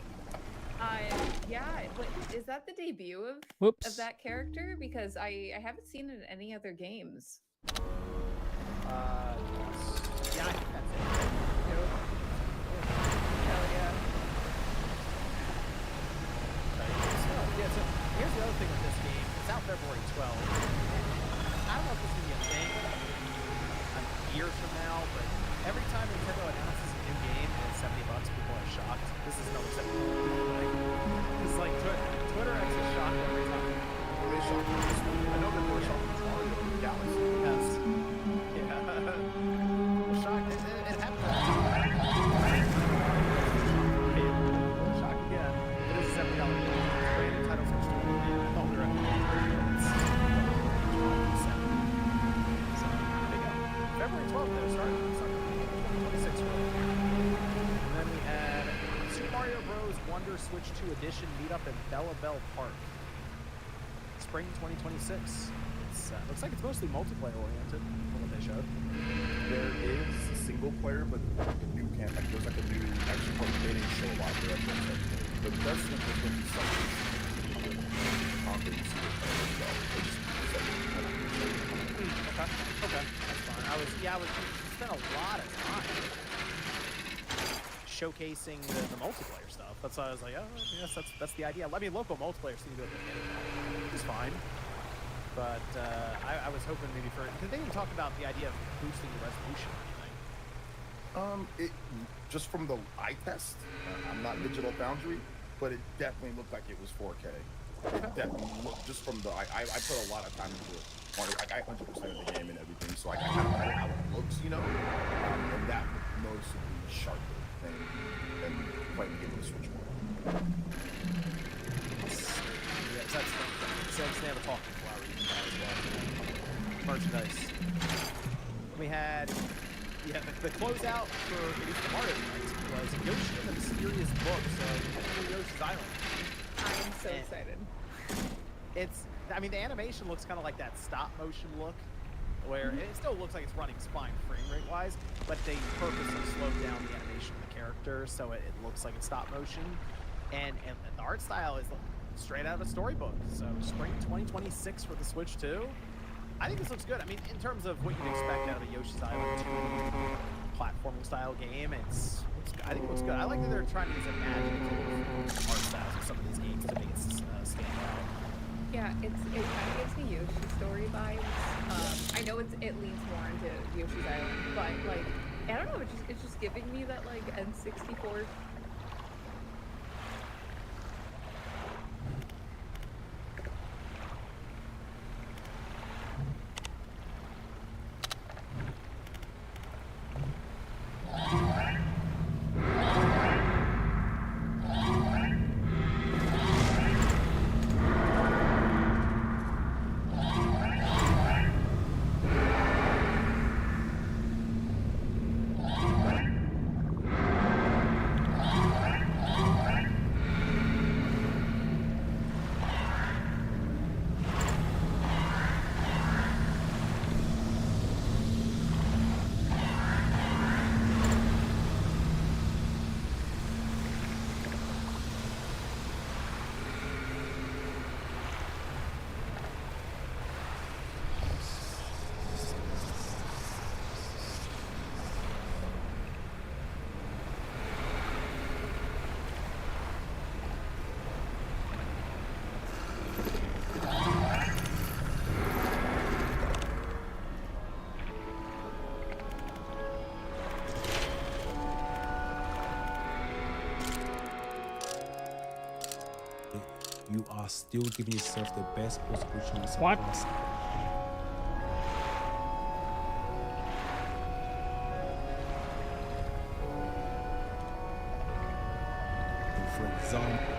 yeah, but is that the debut of Whoops. that character? Because I haven't seen it in any other games. Yeah, I think that's it. Hell yeah. So here's the other thing with this game. It's out February 12th. I don't know if this is going to be a thing years from now, but every time Nintendo announces a new game and it's $70, people are shocked. This is no exception. It's like Twitter X is shocked every time. Were they shocked with this one? I know that we're shocked with Mario and Galaxy. Yes. Yeah. We're shocked. It happened. Shocked again. It is a $70 game. Branded title Switch 2. I thought we were at the So there you go. February 12th, they're starting 2026. And then we had Super Mario Bros. Wonder Switch 2 Edition meetup in Bella Bell Park. Spring 2026. It's looks like it's mostly multiplayer oriented from what they showed. There is single player, but like a new camp. Like there's like a new action part. They didn't show a lot of it. But it does seem there's going to be something. Conquering single player as well. They just Okay, that's fine. I was spent a lot of time showcasing the multiplayer stuff. That's why I was like, oh, yes, that's the idea. I mean, local multiplayer seems to be which is fine. But I was hoping maybe because they didn't talk about the idea of boosting the resolution or anything. It just from the eye test. I'm not Digital Foundry, but it definitely looked like it was 4K. It definitely looked just from the I put a lot of time into it. Like I 100% of the game and everything, so I kind of know how it looks, you know. And that looked noticeably sharper than playing the game with the Switch one. Yeah, that's so I just have a talking flower you can buy as well. Merchandise. We had the closeout for at least the Mario night was Yoshi and the Mysterious Books of Yoshi's Island. I'm so excited. I mean, the animation looks kind of like that stop motion look, where it still looks like it's running fine frame rate wise, but they purposely slowed down the animation of the characters so it looks like it's stop motion, and the art style is straight out of a storybook. So spring 2026 for the Switch 2. I think this looks good. I mean, in terms of what you'd expect out of a Yoshi's Island 2 platforming style game, I think it looks good. I like that they're trying to use imaginative art styles of some of these games to make it stand out. Yeah, it kind of gives me Yoshi Story vibes. I know it leans more into Yoshi's Island, but like I don't know, it's just giving me that like N64. while still giving yourself the best possible chance What? of passing. For example,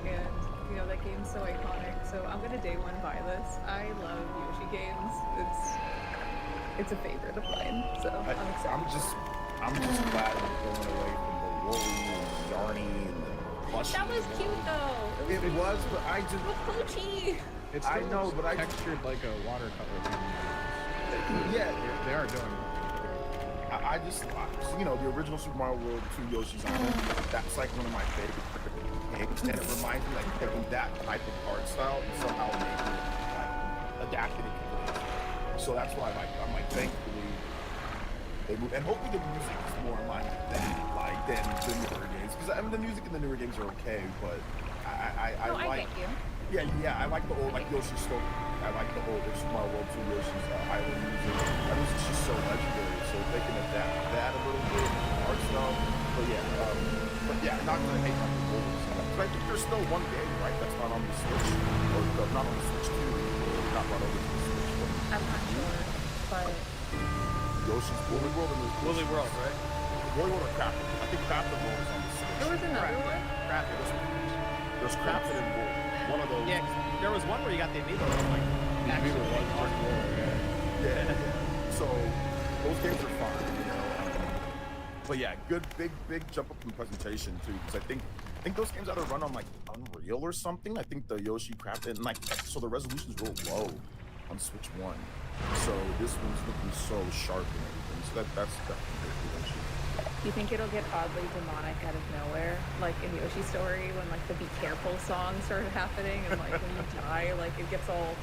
And you know that game's so iconic. So I'm gonna day one buy this. I love Yoshi games. It's a favorite of mine. So I'm excited. I'm just glad we're going away from the woolly and yarny and the plushy. That was cute though. It was, but I just With Pochi. It's I still know, but I textured like a watercolor thing. yeah. They are doing it. I just, you know, the original Super Mario World 2 Yoshi's Island, that's like one of my favorite games, and it reminds me like taking that type of art style and somehow making it like adapted it to this. So that's why I'm like thankfully they move, and hopefully the music is more in line with that, like than the newer games. Because I mean the music in the newer games are okay, but I like. thank you. Yeah, I like the old, like Yoshi's Story. I like the old Super Mario World 2 Yoshi's Island music. That music's just so legendary, so if they can adapt that a little bit, art style. But yeah, not gonna hate on the older stuff. But I think there's still one game, right, that's not on the Switch, or not on the Switch 2, not brought over to the Switch. I'm not sure, but Yoshi's Woolly World and there's Woolly World, right? Woolly World or Crafted. I think Crafted World is on the Switch. there was another one. Crafted. There's Crafted and Wool. One of those. Yeah, 'cause there was one where you got the amiibo. That was like, Amiibo was pretty cool, Yeah. So those games are fun, you know. But yeah, good big jump up in presentation too, because I think those games either run on like Unreal or something. I think the Yoshi Crafted and like so the resolution's real low on Switch 1. So this one's looking so sharp and everything. So that's definitely good Yoshi. Do you think it'll get oddly demonic out of nowhere, like in Yoshi's Story when like the "Be Careful" song started happening, and like when you die, like it gets all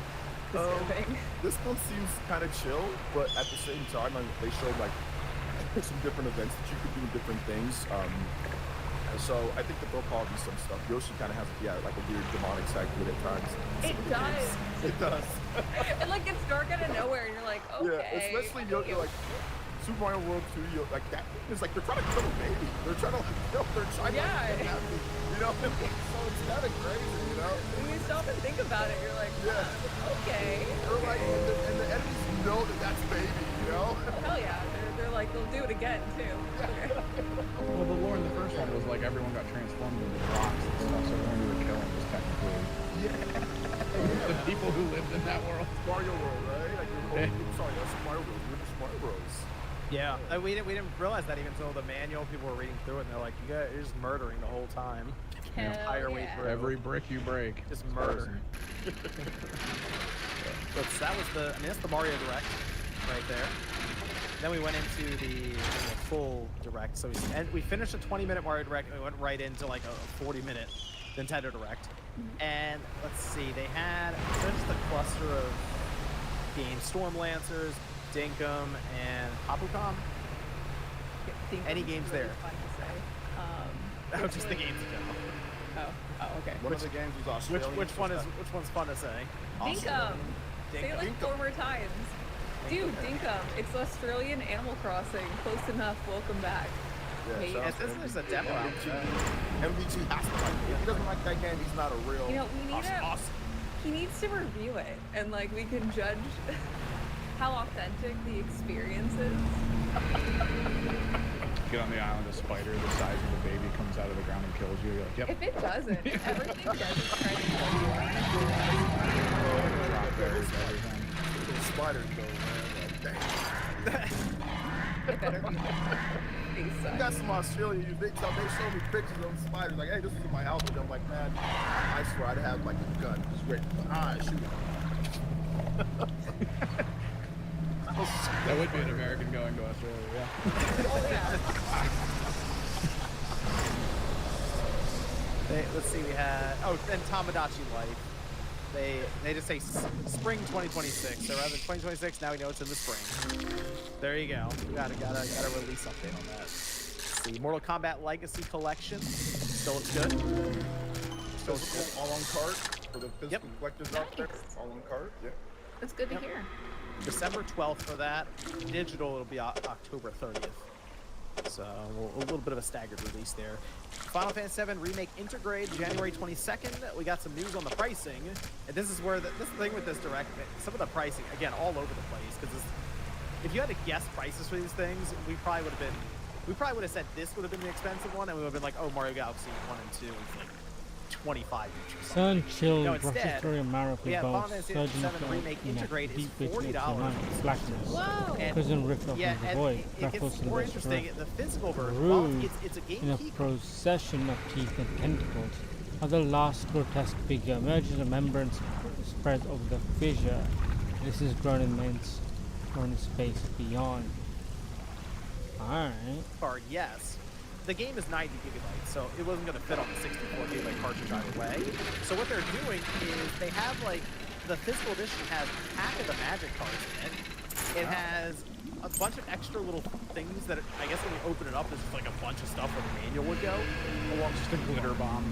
disturbing? This one seems kind of chill, but at the same time, like, they showed like some different events that you could do different things. So I think that there'll probably be some stuff. Yoshi kind of has like a weird demonic side to it at times. It does. It does. It like gets dark out of nowhere, and you're like, okay. Yeah, especially Yoshi, like Super Mario World 2, like that is like they're trying to kill a baby. They're trying to like kill. They're trying to like, get happy, you know. So it's kind of crazy, you know. When you stop and think about it, you're like, okay. They're like, and the enemies know that that's baby, you know. Hell yeah, they're like, they'll do it again too. Okay. Well, the lore in the first one was like everyone got transformed into blocks and stuff, so everyone you were killing was technically the people who lived in that world. Mario World, right? Like, sorry, that's Mario World. We're just Mario Bros. yeah, we didn't realize that even until the manual. People were reading through it, and they're like, "You guys are just murdering the whole time." Hell entire way yeah. through. Every brick you break, Just murder. That was that's the Mario Direct right there. Then we went into the full Direct. So we finished a 20-minute Mario Direct, and we went right into like a 40-minute Nintendo Direct. And let's see, they had just a cluster of games: Storm Lancers, Dinkum, and Papucom. Any games there? Fun to say. Oh, just the games in general. Oh, okay. One of the games was Australian. Which one's fun to say? Dinkum. Say it like Dinkum. 4 more times. Dude, Dinkum. It's Australian Animal Crossing. Close enough. Welcome back. Yeah, Hey, shout out This to is a demo out there. MVG has to like it. If he doesn't like that game, he's not a real. You know, we need awesome. He needs to review it, and like we can judge how authentic the experience is. get on the island, a spider the size of a baby comes out of the ground and kills you. You're like, yep. If it doesn't, everything doesn't try to kill you. Drop berries, everything. Little spiders though, man. Like, dang. It better be face We size. got some Australia. They showed me pictures of spiders. Like, hey, this is in my house. And I'm like, man, I swear I'd have like a gun. Just ready. Shoot it. That would be an American going to Australia, yeah. Oh yeah. Let's see, we had and Tamagotchi Life. They just say spring 2026. So rather than 2026, now we know it's in the spring. There you go. Gotta release update on that. Let's see, Mortal Kombat Legacy Collection still looks good. Still looks good. All on cart for the physical collectors out there. Nice. All on cart. Yeah. That's good to hear. December 12th for that. Digital, it'll be October 30th. So a little bit of a staggered release there. Final Fantasy VII Remake Intergrade, January 22nd. We got some news on the pricing. And this is where this is the thing with this direct. Some of the pricing, again, all over the place. Because if you had to guess prices for these things, we probably would have said this would have been the expensive one, and we would have been like, oh, Mario Galaxy 1 and 2 is like 25 each or something. Sun, chill, No, Russian instead, story, Mario we have both, Final Fantasy surging VII Remake Intergrade is $40. blackness, Whoa! And- prison rift of Yeah, the and void, it Raffles gets in more the interesting. spread. The physical version, Rude. well, it's a game In a key. procession of teeth and tentacles, as the last grotesque figure emerges, a membrane spreads over the fissure. This is grown immense, grown in space beyond. Alright. Card, yes. The game is 90 gigabytes, so it wasn't going to fit on the 64 gigabyte cartridge either way. So what they're doing is they have like the physical edition has half of the magic cards in it. It has a bunch of extra little things that I guess when you open it up, there's just like a bunch of stuff where the manual would go. Along Just a glitter bomb.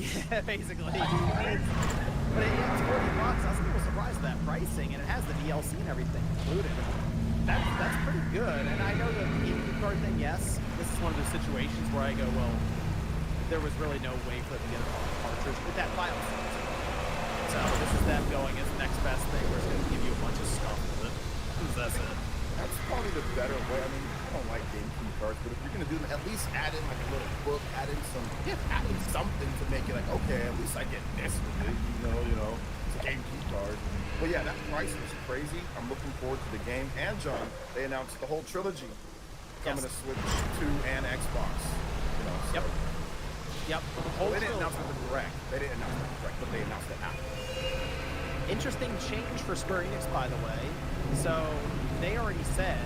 Yeah, basically. But it's $40. I was a little surprised at that pricing, and it has the DLC and everything included. That's pretty good. And I know the GameCube card thing, yes. This is one of those situations where I go, well, there was really no way for them to get it on the cartridge with that file size. So this is them going as the next best thing where it's going to give you a bunch of stuff with it. That's it. That's probably the better way. I mean, I don't like GameCube cards, but if you're gonna do them, at least add in like a little book, add in something to make it like, okay, at least I get this with it, you know, it's a GameCube card. But yeah, that price is crazy. I'm looking forward to the game. And John, they announced the whole trilogy coming to Switch 2 and Xbox. You know, so. Yep. Well, they didn't announce it in the direct. They didn't announce it in the direct, but they announced it after. Interesting change for Square Enix, by the way. So they already said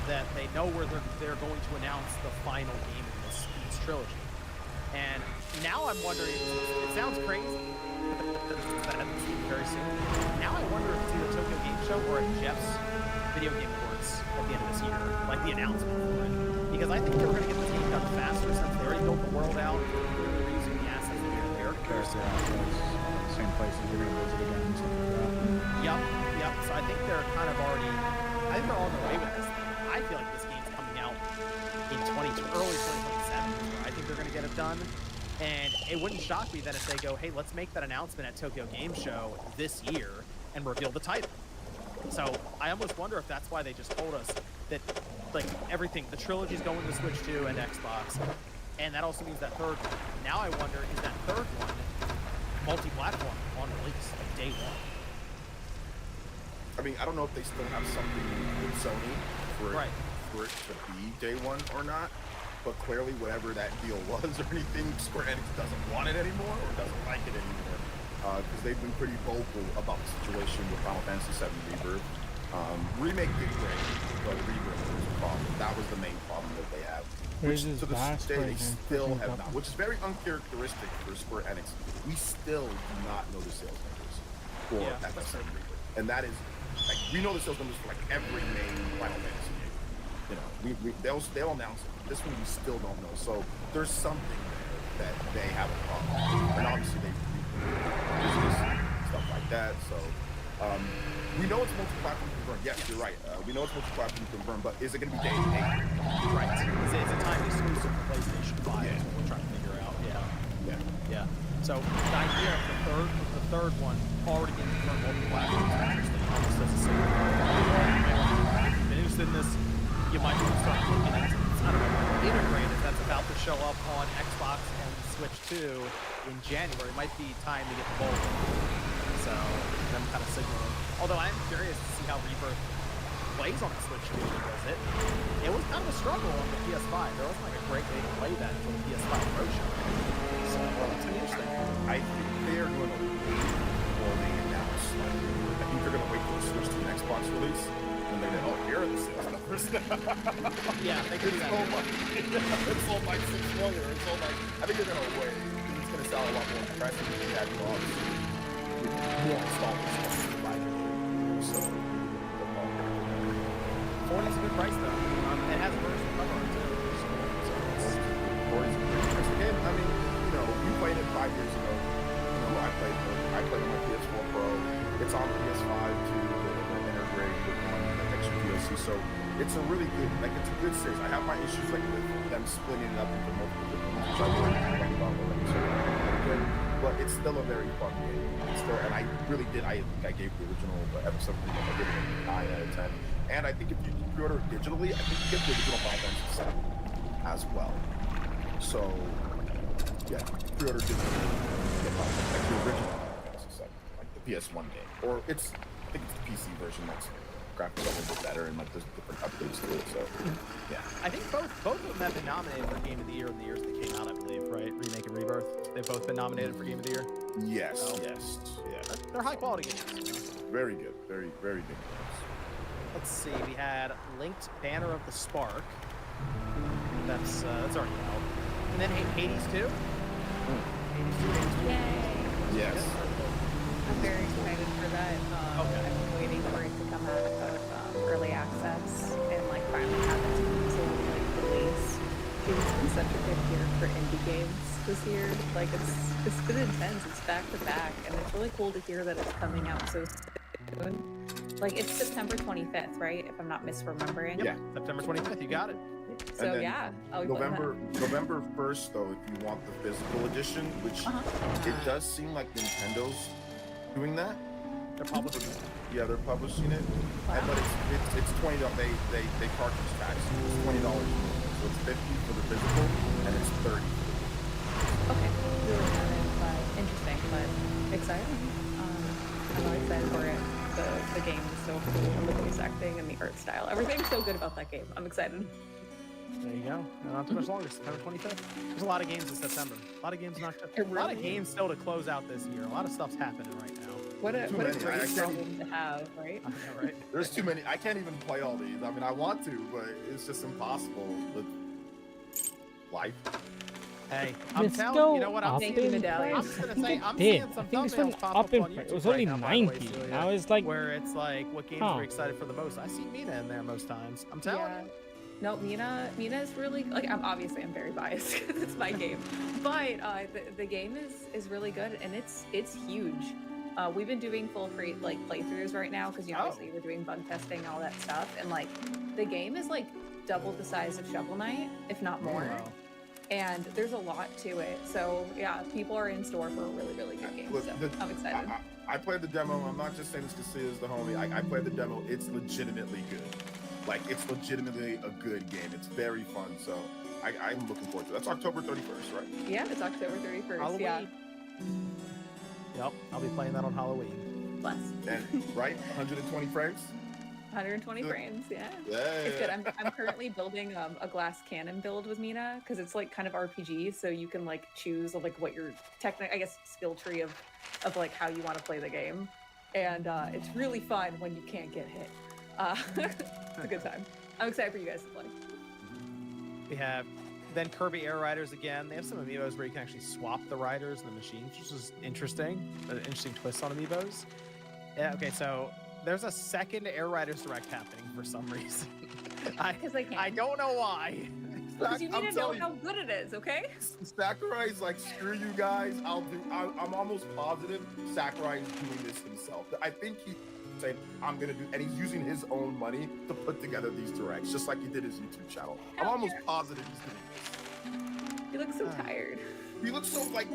that they know where they're going to announce the final game in this trilogy. And now I'm wondering, it sounds crazy, but that's very soon. Now I wonder if it's either Tokyo Game Show or at Jeff's Video Game Awards at the end of this year, like the announcement for it. Because I think they were going to get this game done faster since they already built the world out. They're using the assets that are there. Same places you're gonna visit again and stuff like that. Yep. So I think they're kind of already, I think they're on the way with this thing. I feel like this game's coming out in early 2027. I think they're gonna get it done. And it wouldn't shock me then if they go, hey, let's make that announcement at Tokyo Game Show this year and reveal the title. So I almost wonder if that's why they just told us that, like, everything, the trilogy's going to Switch 2 and Xbox. And that also means that third one. Now I wonder, is that third one multi-platform on release, like day one? I mean, I don't know if they still have something with Sony for Right. for it to be day one or not, but clearly whatever that deal was or anything, Square Enix doesn't want it anymore or doesn't like it anymore, because they've been pretty vocal about the situation with Final Fantasy VII Rebirth. Remake did great, but Rebirth was a problem. That was the main problem that they have. Which to this day they still have not, which is very uncharacteristic for Square Enix. We still do not know the sales numbers for FF7 Rebirth, and that is like we know the sales numbers for like every main Final Fantasy game. You know, they'll announce it. This one we still don't know. So there's something there that they have a problem, and obviously they business stuff like that. So we know it's multi-platform confirmed. Yes, you're right. We know it's multi-platform confirmed, but is it going to be day to day? Right. Is it a time exclusive for PlayStation 5? Yeah. We're trying to figure out. Yeah. So the idea of the third one already being confirmed multi-platform is interesting. Almost as a single. If you've been interested in this, you might want to start looking at integrated. That's about to show up on Xbox and Switch 2 in January. It might be time to get the ball rolling. So them kind of signaling. Although I'm curious to see how Rebirth plays on the Switch 2 because it was kind of a struggle on the PS5. There wasn't like a great way to play that until the PS5 Pro show. So it's gonna be interesting. I think they're going to wait before they announce. Like, I think they're going to wait for the Switch to an Xbox release, and they're going to, oh, here are the sales numbers. Yeah, they could do that. It's sold like 6 million. It's sold like. I think they're going to wait. It's going to sound a lot more impressive if you have, obviously, price though. It has version cover art too. So it's It's a game. I mean, you know, you played it 5 years ago. You know, I played on my PS4 Pro. It's on PS5 too, the integrate with the extra DLC. So it's a really good, like it's a good series. I have my issues like with them splitting it up into multiple different ones, which I've already complained about already. So okay, but it's still a very fun game. It's still, and I really did. I think I gave the original episode 3 I give it a 9 out of 10. And I think if you pre-order it digitally, I think you get the original 5 7 as well. So yeah, pre-order digitally, you get like the original like the PS1 game, or I think it's the PC version that's graphics a little bit better and like there's different updates to it. So yeah, I think both of them have been nominated for Game of the Year in the years they came out, I believe, right? Remake and Rebirth. They've both been nominated for Game of the Year. yes, Oh. yes, yeah, They're high quality games. very good, very very good games. Let's see. We had Linked Banner of the Spark. That's already out. And then Hades 2. Hades 2. Hades 2. Yay! Yes, I'm very excited for that. Okay. I've been waiting for it to come out of early access and like finally have its console like release. It's been such a good year for indie games this year. Like it's been intense. It's back to back, and it's really cool to hear that it's coming out so soon. Like it's September 25th, right? If I'm not misremembering. yeah. September 25th. You got it. So then yeah, I'll be playing that. November 1st though, if you want the physical edition, which it does seem like Nintendo's doing that. They're publishing it. Yeah, they're publishing it, and, but it's $20. They cartridge tax. It's $20, so it's $50 for the physical, and it's $30. Okay, really interesting, but exciting. I'm really excited for it. The game is so cool, and the voice acting and the art style. Everything's so good about that game. I'm excited. There you go. Not too much longer. September 25th. There's a lot of games in September. A lot of games not. A lot of games still to close out this year. A lot of stuff's happening right now. What a Too great many. I can't problem to have, right? Yeah, right. There's too many. I can't even play all these. I mean, I want to, but it's just impossible with life. Hey, I'm Let's telling go you, know what I'm up seeing? in I'm just gonna say, I'm did. seeing some I think this thumbnails one pop up up in on it YouTube was right only now, by the way, 90. Celia, Now it's like, where it's like, what games Huh. are excited for the most? I see Mina in there most times. I'm telling Yeah. you. No, Mina is really like I'm very biased because it's my game, but the game is really good and it's huge. We've been doing full free like playthroughs right now because obviously we're doing bug testing and all that stuff, and like the game is like double the size of Shovel Knight, if not more. Wow. And there's a lot to it. So yeah, people are in store for a really, really good game. Look, So I'm excited. I played the demo. I'm not just saying this because Sia is the homie. I played the demo. It's legitimately good. Like, it's legitimately a good game. It's very fun. So I'm looking forward to it. That's October 31st, right? Yeah, it's October 31st. Halloween. Yeah. Yep, I'll be playing that on Halloween. Bless. And right, 120 frames. 120 Good. frames, yeah. Yeah. It's good. I'm currently building a glass cannon build with Mina because it's like kind of RPG, so you can like choose like what your skill tree of like how you want to play the game, and it's really fun when you can't get hit. It's a good time. I'm excited for you guys to play. We have then Kirby Air Riders again. They have some amiibos where you can actually swap the riders and the machines, which is interesting. An interesting twist on amiibos. Yeah. Okay, so there's a second Air Riders Direct happening for some reason. Because they can. I don't know why. Because you I'm need to know telling you. how good it is, okay? Sakurai's like, screw you guys. I'm almost positive Sakurai is doing this himself. I think he's saying, I'm going to do, and he's using his own money to put together these directs, just like he did his YouTube channel. I'm almost positive he's doing this. You look so tired. He looks so like,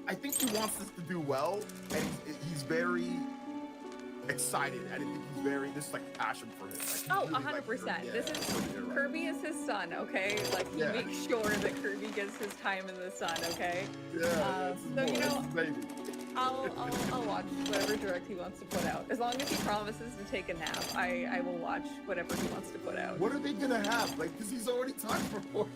I think he wants this to do well, and he's very excited. I think this is like passion for him. Like, Oh, really, 100%. Like, This is right. Kirby is his son, okay? Like he Yeah. makes sure that Kirby gets his time in the sun, okay? Yeah, so, you know, baby. I'll watch whatever direct he wants to put out. As long as he promises to take a nap, I will watch whatever he wants to put out. What are they gonna have? Like, because he's already time for more.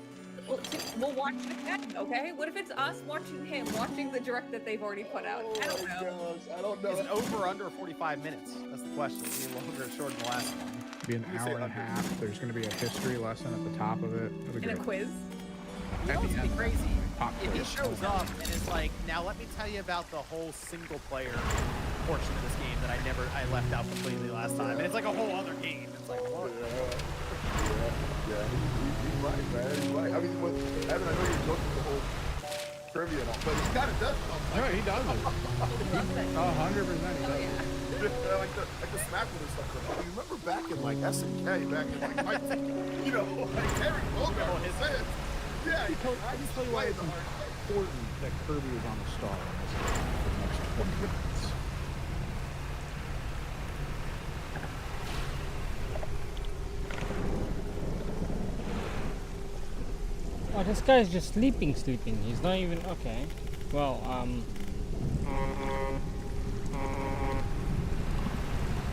We'll watch it again, okay? What if it's us watching him, watching the direct that they've already put out? I don't know. Gosh, I don't know. Is it over or under 45 minutes? That's the question. Is it longer or shorter than the last one? Be an You say hour and a under. half. There's going to be a history lesson at the top of it. It'll be And a great. quiz? You know At what's the gonna be end, crazy? pop if he quiz. shows up and is like, now let me tell you about the whole single player portion of this game that I left out completely last time, and it's like a whole other game. It's like, what? Yeah. He's right, man. He's right. I mean, Evan, I know you're joking the whole trivia and all, but he kind of does stuff. No, he does it. 100% he does. Yeah, like the Smack and stuff. I remember back in like SNK, back in like my, you know, like Terry Bogard his head. Yeah, I just tell you why it's important that Kirby is on the star in this game for the next 20 minutes. Oh, this guy's just sleeping. He's not even okay. Well,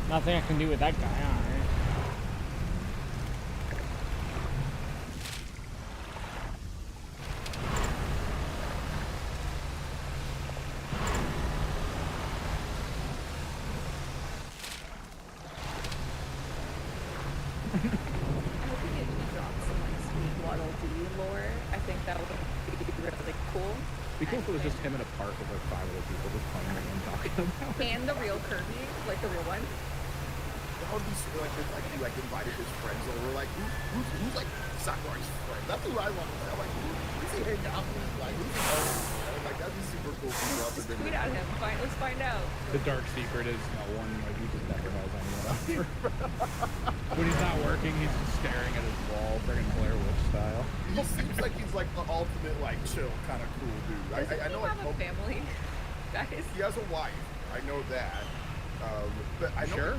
nothing I can do with that guy. Alright. I hope we get to drop some like sweet Waddle Dee lore. I think that would be really cool. It'd be cool if it was just him in a park with like 5 other people just playing it and talking about it. And the real Kirby, like the real one. How would like he like invited his friends over? Like who's like Sakurai's friend? That's who I want to know. Like who's he hanging out with? Like who's he? Like that'd be super cool. Just tweet at him. Let's find out. The dark secret is no one, like, he just never has anyone else. When he's not working, he's just staring at his wall, friggin' Blair Witch style. He seems like he's like the ultimate like chill kind of cool dude. I know like have a family, guys. he has a wife. I know that. But I know Sure?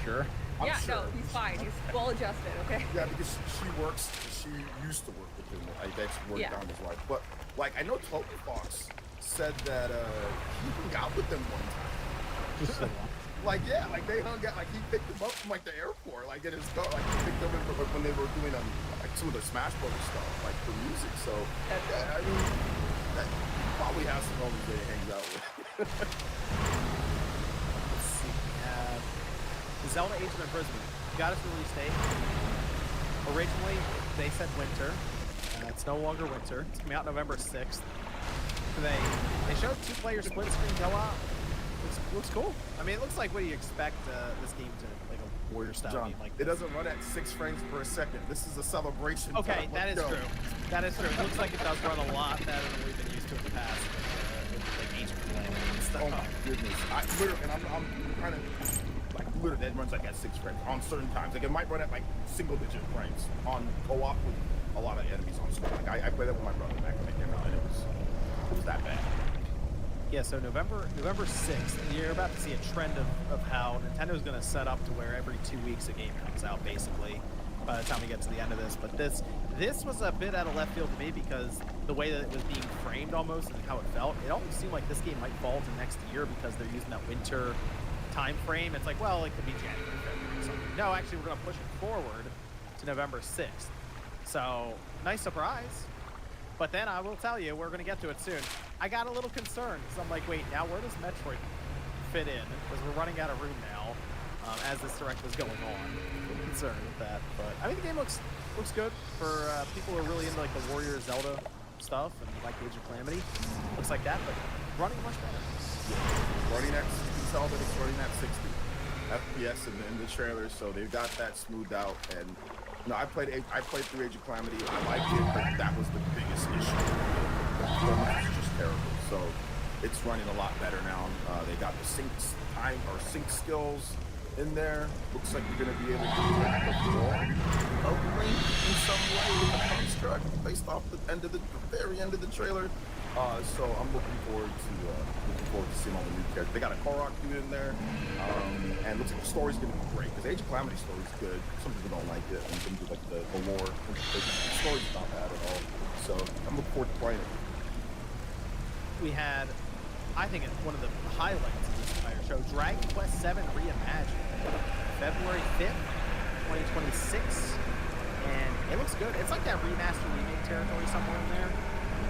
Sure. I'm Yeah, sure. no, he's fine. He's well adjusted. Okay. Yeah, because she used to work with him. That's worked on his wife. But like I know Toby Fox said that he hung out with them one time. Just so long. Like yeah, like they hung out. Like he picked them up from like the airport, like in his car. Like he picked them up when they were doing like some of the Smash Brothers stuff, like for music. So yeah, I mean, that he probably has some homies that he hangs out with. Let's see. Zelda Age of Imprisonment got its release date. Originally, they said winter. It's no longer winter. It's coming out November 6th. They showed 2-player split screen co-op. Looks cool. I mean, it looks like what do you expect this game to like a warrior style John, game like it this. doesn't run at 6 frames per second. This is a celebration. Okay, time. that is Let's go. true. That is true. It looks like it does run a lot better than we've been used to in the past with like Age of Calamity and stuff. Oh my goodness! I literally, and I'm trying to like literally that runs like at 6 frames on certain times. Like it might run at like single-digit frames on co-op with a lot of enemies on screen. Like I played that with my brother back when it came out, and it was that bad. Yeah, so November 6th, you're about to see a trend of how Nintendo's going to set up to where every 2 weeks a game comes out, basically, by the time we get to the end of this. But this was a bit out of left field to me because the way that it was being framed almost and how it felt, it almost seemed like this game might fall to next year because they're using that winter time frame. It's like, well, it could be January, February, or something. No, actually, we're going to push it forward to November 6th. So, nice surprise. But then I will tell you, we're going to get to it soon. I got a little concerned because I'm like, wait, now where does Metroid fit in? Because we're running out of room now as this direct was going on. I'm concerned with that. But I mean, the game looks good for people who are really into like the Warrior Zelda stuff and like Age of Calamity. Looks like that, but running much better. Yeah. Running at, you can tell that it's running at 60 FPS in the trailer, so they've got that smoothed out. And no, I played through Age of Calamity. I liked it, but that was the biggest issue. The performance is just terrible. So it's running a lot better now. They got the sync skills in there. Looks like you're gonna be able to detect the floor of Link in some way with the construct based off the very end of the trailer. So I'm looking forward to seeing all the new characters. They got a Korok dude in there, and looks like the story's gonna be great because Age of Calamity story's good. Some people don't like it, and some people like the lore. The story's not bad at all. So I'm looking forward to playing it. We had, I think, one of the highlights of this entire show, Dragon Quest VII Reimagined, February 5th, 2026, and it looks good. It's like that remaster remake territory somewhere in there,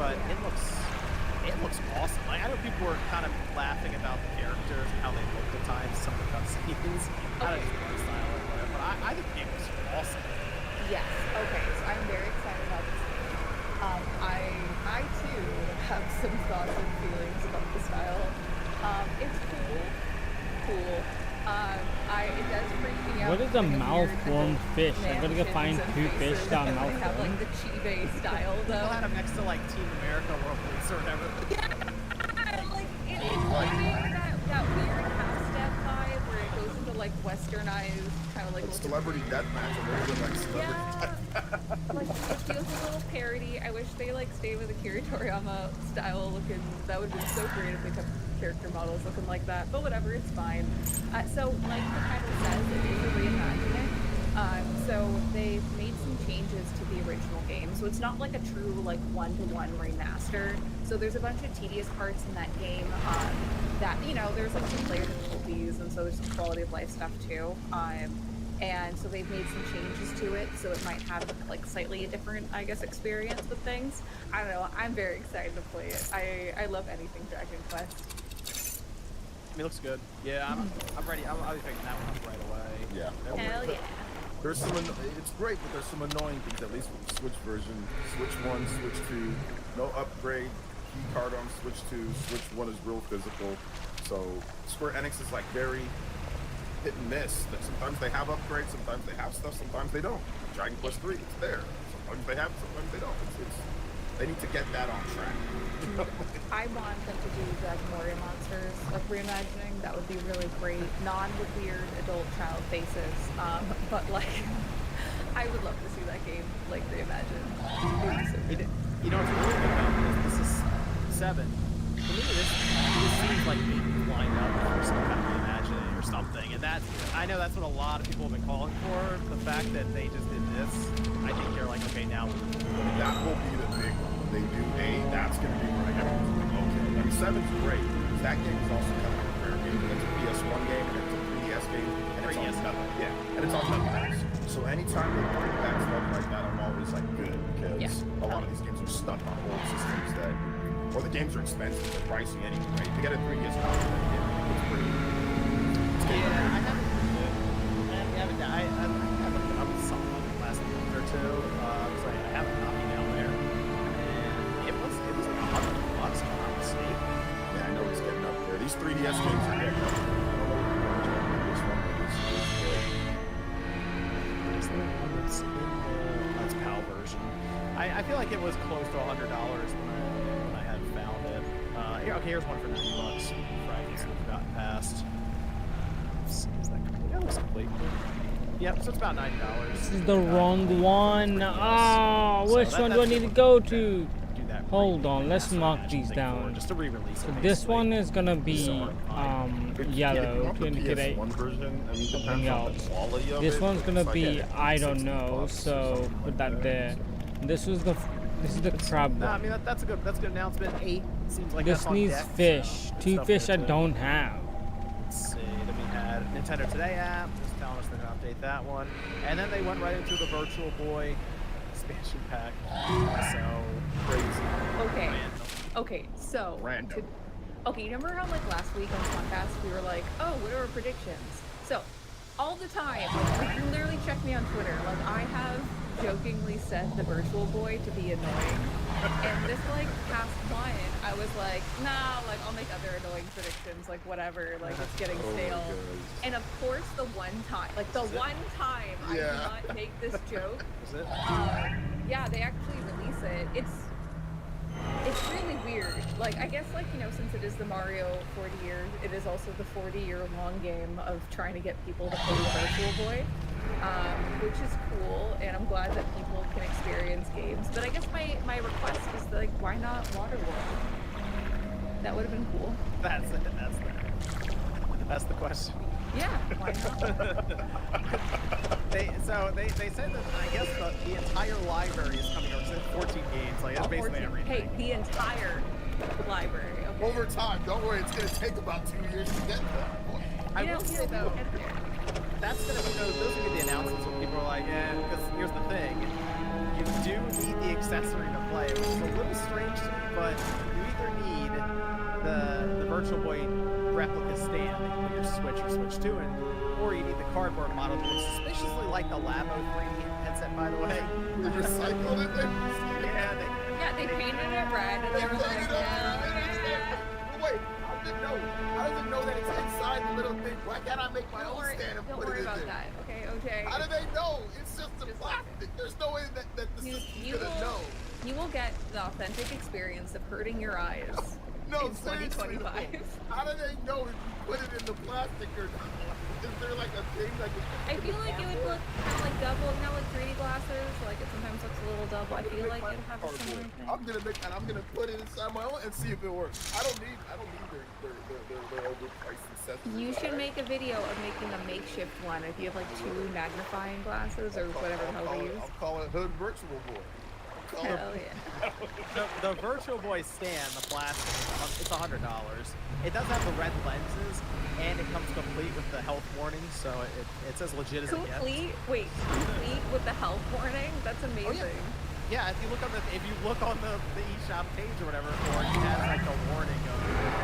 but it looks awesome. Like, I know people were kind of laughing about the characters and how they looked at times, some of the cutscenes, kind of just art style or whatever, but I think the game was awesome. Yes. Okay. So I'm very excited about this game. I too cool. It does freak me out. What is a having weird malformed adult fish? I gotta go mansions find and 2 fish faces, that are and they have like malformed. the Chibe style People though. had them next to like Team America World Police or whatever. Like it's giving that weird half-step vibe where it goes into like westernized kind of like It's celebrity deathmatch. And they're like celebrity yeah, like it feels a little parody. I wish they like stayed with the Kira Toriyama style looking. That would have been so great if they kept character models looking like that. But whatever, it's fine. So like the title says, it is a reimagining. So they've made some changes to the original game. So it's not like a true like one-to-one remaster. So there's a bunch of tedious parts in that game that, you know, there's like some player difficulties, and so there's some quality of life stuff too. And so they've made some changes to it, so it might have like slightly a different, I guess, experience with things. I don't know. I'm very excited to play it. I love anything Dragon Quest. I mean, it looks good. Yeah, I'm ready. I'll be picking that one up right away. Yeah. Hell yeah. There's some. It's great, but there's some annoying things. At least with the Switch version, Switch 1, Switch 2, no upgrade. Key card on Switch 2. Switch 1 is real physical. So Square Enix is like very hit and miss. That sometimes they have upgrades, sometimes they have stuff, sometimes they don't. Dragon Quest 3, it's there. Sometimes they have, sometimes they don't. They need to get that on track. I want them to do the Memoria Monsters like reimagining. That would be really great. Non with weird adult child faces. But like, I would love to see that game like reimagined. It would be so good. You know what's really good about this? This is 7. To me, this seems like being lined up for some kind of reimagining or something. And that's, I know that's what a lot of people have been calling for. The fact that they just did this, I think they're like, okay, now That will be the big one. When they do that's going to be where everyone's like, okay. I mean, 7's great, because that game is also kind of a rare game. It's a PS1 game, and it's a 3DS game, and it's all nothing. Yeah, and it's all nothing else. So anytime they bring back stuff like that, I'm always like, good, because a lot of these games are stuck on old systems that, or the games are expensive, they're pricey anyway, right? To get a 3DS copy of that game, it's pretty. I haven't been up with something like the last month or two. So I have a copy down there, and it was like $100 if I'm not mistaken. Yeah, I know it's getting up there. These 3DS games are getting up there. I don't know what this one is. Is there one that's in that's PAL version? I feel like it was close to $100 when I had found it. Here's one for $90. Fridays we've gotten past. Is that complete? That looks complete. Yep, so it's about $90. This is the wrong one. Ah, So which that- one do I that's need to the go one to? Do that Hold on, let's remaster mark match these thing down. for, just to re-release it. So this basically. one is gonna be So, yellow the to indicate PS1 version, I mean, something depends on the else. quality of This it, one's but gonna it's like be at I don't $60 know, or so something put like that there. This is the crab No, I one. mean that's a good announcement. 8 seems like This that's on needs deck, fish. so 2 stuff fish I into it. don't have. Let's see. Then we had Nintendo Today app, just telling us they're gonna update that one, and then they went right into the Virtual Boy expansion pack. So crazy. Okay. Random. Okay, so Random. okay, you remember how like last week on the podcast we were like, oh, what are our predictions? So all the time, like you can literally check me on Twitter. Like I have jokingly said the Virtual Boy to be annoying, and this like past one, I was like, nah, like I'll make other annoying predictions, like whatever, like it's getting stale. And of course, the one time, like the one time I do not make this joke. Is it? Yeah, they actually release it. It's really weird. Like, I guess, like, you know, since it is the Mario 40 years, it is also the 40-year-long game of trying to get people to play the Virtual Boy, which is cool, and I'm glad that people can experience games. But I guess my request is, like, why not Waterworld? That would have been cool. That's it. That's the question. Yeah, why not? They said that I guess the entire library is coming over. It's 14 games. Like it's basically 14 everything. Hey, the entire library. Okay. Over time, don't worry, it's gonna take about 2 years to get there. I You know, will say though, that's gonna be those are gonna be the announcements when people are like, yeah, because here's the thing, you do need the accessory to play, which is a little strange to me, but you either need the Virtual Boy replica stand that you put your Switch or Switch 2 in, or you need the cardboard model that looks suspiciously like the Labo 3D headset, by the way. They recycled it there. Yeah, they painted it red, and they were like, yeah. Wait, how does it know that it's inside tiny little thing. Why can't I make my Don't own worry, stand and don't put it worry in about there? that. Okay, OJ. How do they know? It's just a Just plastic. There's no way that the You, system's you gonna will, know. you will get the authentic experience of hurting your eyes No, in seriously. 2025. How do they know if you put it in the plastic or not? Is there like a thing like? I feel like it would look kind of like double, you know, like 3D glasses. Like it sometimes looks a little double. I feel like it'd have a similar thing. I'm gonna make and I'm gonna put it inside my own and see if it works. I don't need their overpriced accessories. You should make a video of making a makeshift one if you have like 2 magnifying glasses or whatever the hell they use. I'll call it Hood Virtual Boy. Hell yeah. The Virtual Boy stand, the plastic, it's $100. It does have the red lenses, and it comes complete with the health warning, so it's as legit as it gets. Complete with the health warning? That's amazing. Yeah, if you look on the eShop page or whatever, for it has like a warning of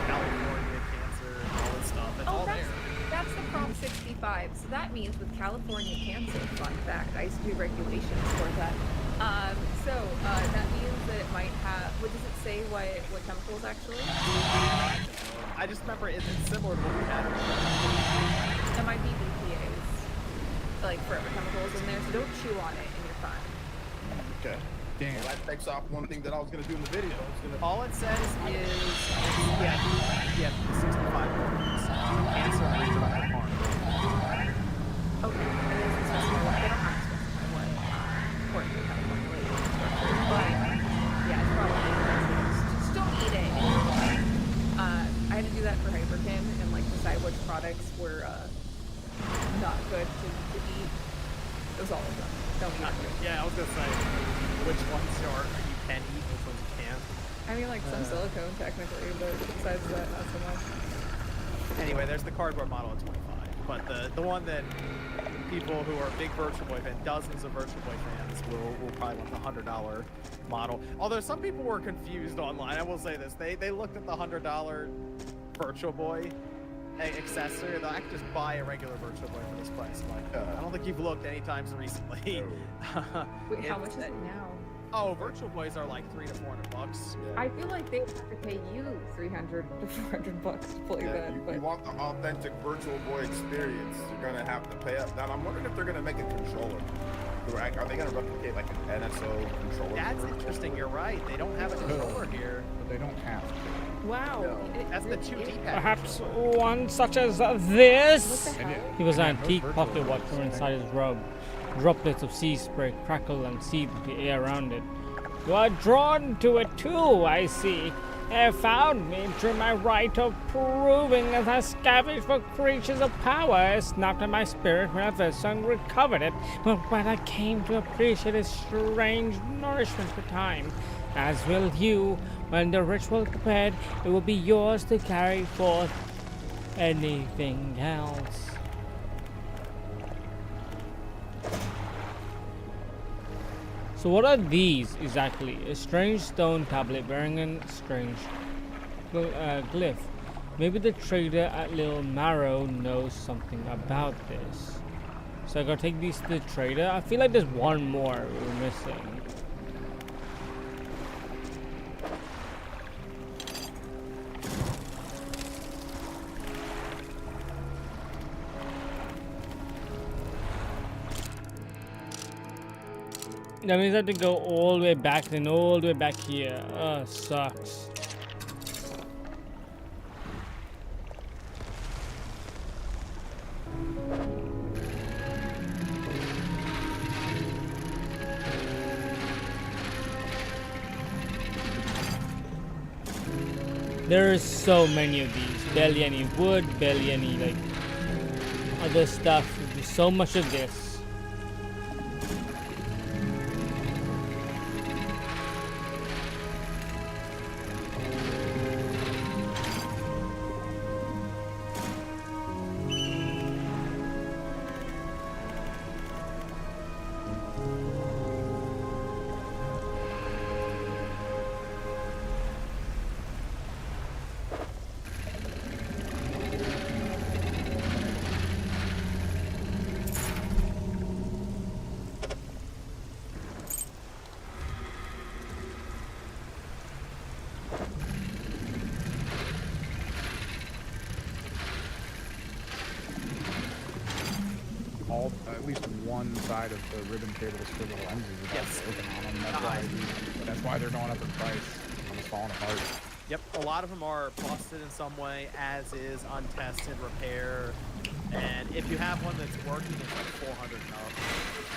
California cancer and all this stuff. It's all there. That's the Prop 65. So that means with California cancer, fun fact, I used to do regulations for that. That means that it might have. What does it say? What chemicals actually? I just remember it's similar to what we had. It might be BPA's, like forever chemicals in there. So don't chew on it, and you're fine. Okay. Damn. Well, that takes off one thing that I was gonna do in the video. All it says is, yeah, 65 warnings. Cancer and reproductive harm. Okay. It doesn't specify what. They don't have to specify what. According to California regulations. But yeah, it's probably just don't eat it. And you're fine. I had to do that for Hyperkin and like decide which products were not good to eat. It was all of them. Don't eat them. Yeah, I was gonna say which ones you can eat, which ones you can't. I mean, like some silicone technically, but besides that, not so much. Anyway, there's the cardboard model at 25, but the one that people who are big Virtual Boy fans, dozens of Virtual Boy fans, will probably want the $100 model. Although some people were confused online, I will say this: they looked at the $100 Virtual Boy accessory. They're like, I could just buy a regular Virtual Boy for this price. I'm like, I don't think you've looked any times recently. Wait, how much is it now? Oh, Virtual Boys are like $300 to $400. I feel like they have to pay you $300 to $400 to play that. If But you want the authentic Virtual Boy experience, you're gonna have to pay up. Now, I'm wondering if they're gonna make a controller. Are they gonna replicate like an NSO controller? That's interesting. You're right. They don't have a controller here. But they don't have to. wow, That's the 2D pad. Perhaps one such as What this? the hell? He was an Yeah, antique those pocket virtual watch from ones, inside his robe. Droplets of sea spray crackle and seethe the air around it. You are drawn to it too, I see. Have found me through my right of proving as I scavenged for creatures of power. I snapped at my spirit when I first recovered it, but when I came to appreciate its strange nourishment for time, as will you. When the ritual prepared, it will be yours to carry forth. Anything else? So what are these exactly? A strange stone tablet bearing a strange glyph. Maybe the trader at Little Marrow knows something about this. So I gotta take these to the trader. I feel like there's one more we're missing. That means I have to go all the way back and all the way back here. Sucks. There's so many of these. Barely any wood, barely any like other stuff. There's so much of this. all at least one side of the ribbon cable swivel lenses without working on them. That's why they're going up in price. Almost falling apart. Yep, a lot of them are busted in some way, as is untested repair. And if you have one that's working, it's like 400 and up.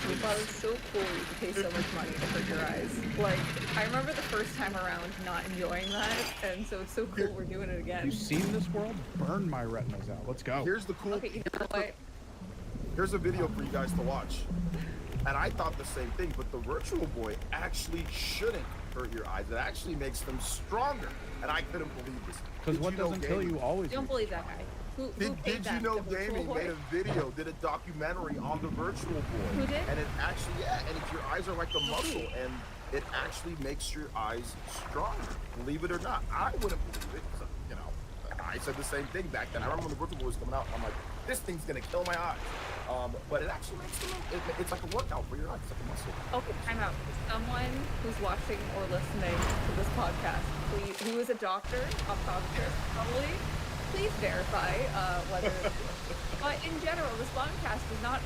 I thought it was so cool you could pay so much money to hurt your eyes. Like, I remember the first time around not enjoying that, and so it's so cool we're doing it again. You seen this world? Burn my retinas out. Let's go. Here's the cool. Okay, you know what? Here's a video for you guys to watch. And I thought the same thing, but the Virtual Boy actually shouldn't hurt your eyes. It actually makes them stronger. And I couldn't believe this. Because what doesn't kill you always. Don't believe that guy. Who Did paid you that know to Virtual Gaming Boy? made a video, did a documentary on the Virtual Boy? Who did? And it actually, and if your eyes are like a muscle, and it actually makes your eyes stronger. Believe it or not, I wouldn't believe it. 'Cause, you know, I said the same thing back then. I remember when the Virtual Boy was coming out. I'm like, this thing's gonna kill my eyes. But it actually makes them. It's like a workout for your eyes. It's like a muscle. Okay, time out. Someone who's watching or listening to this podcast, please, who is a doctor, optometrist, probably, please verify whether. But in general, this podcast is not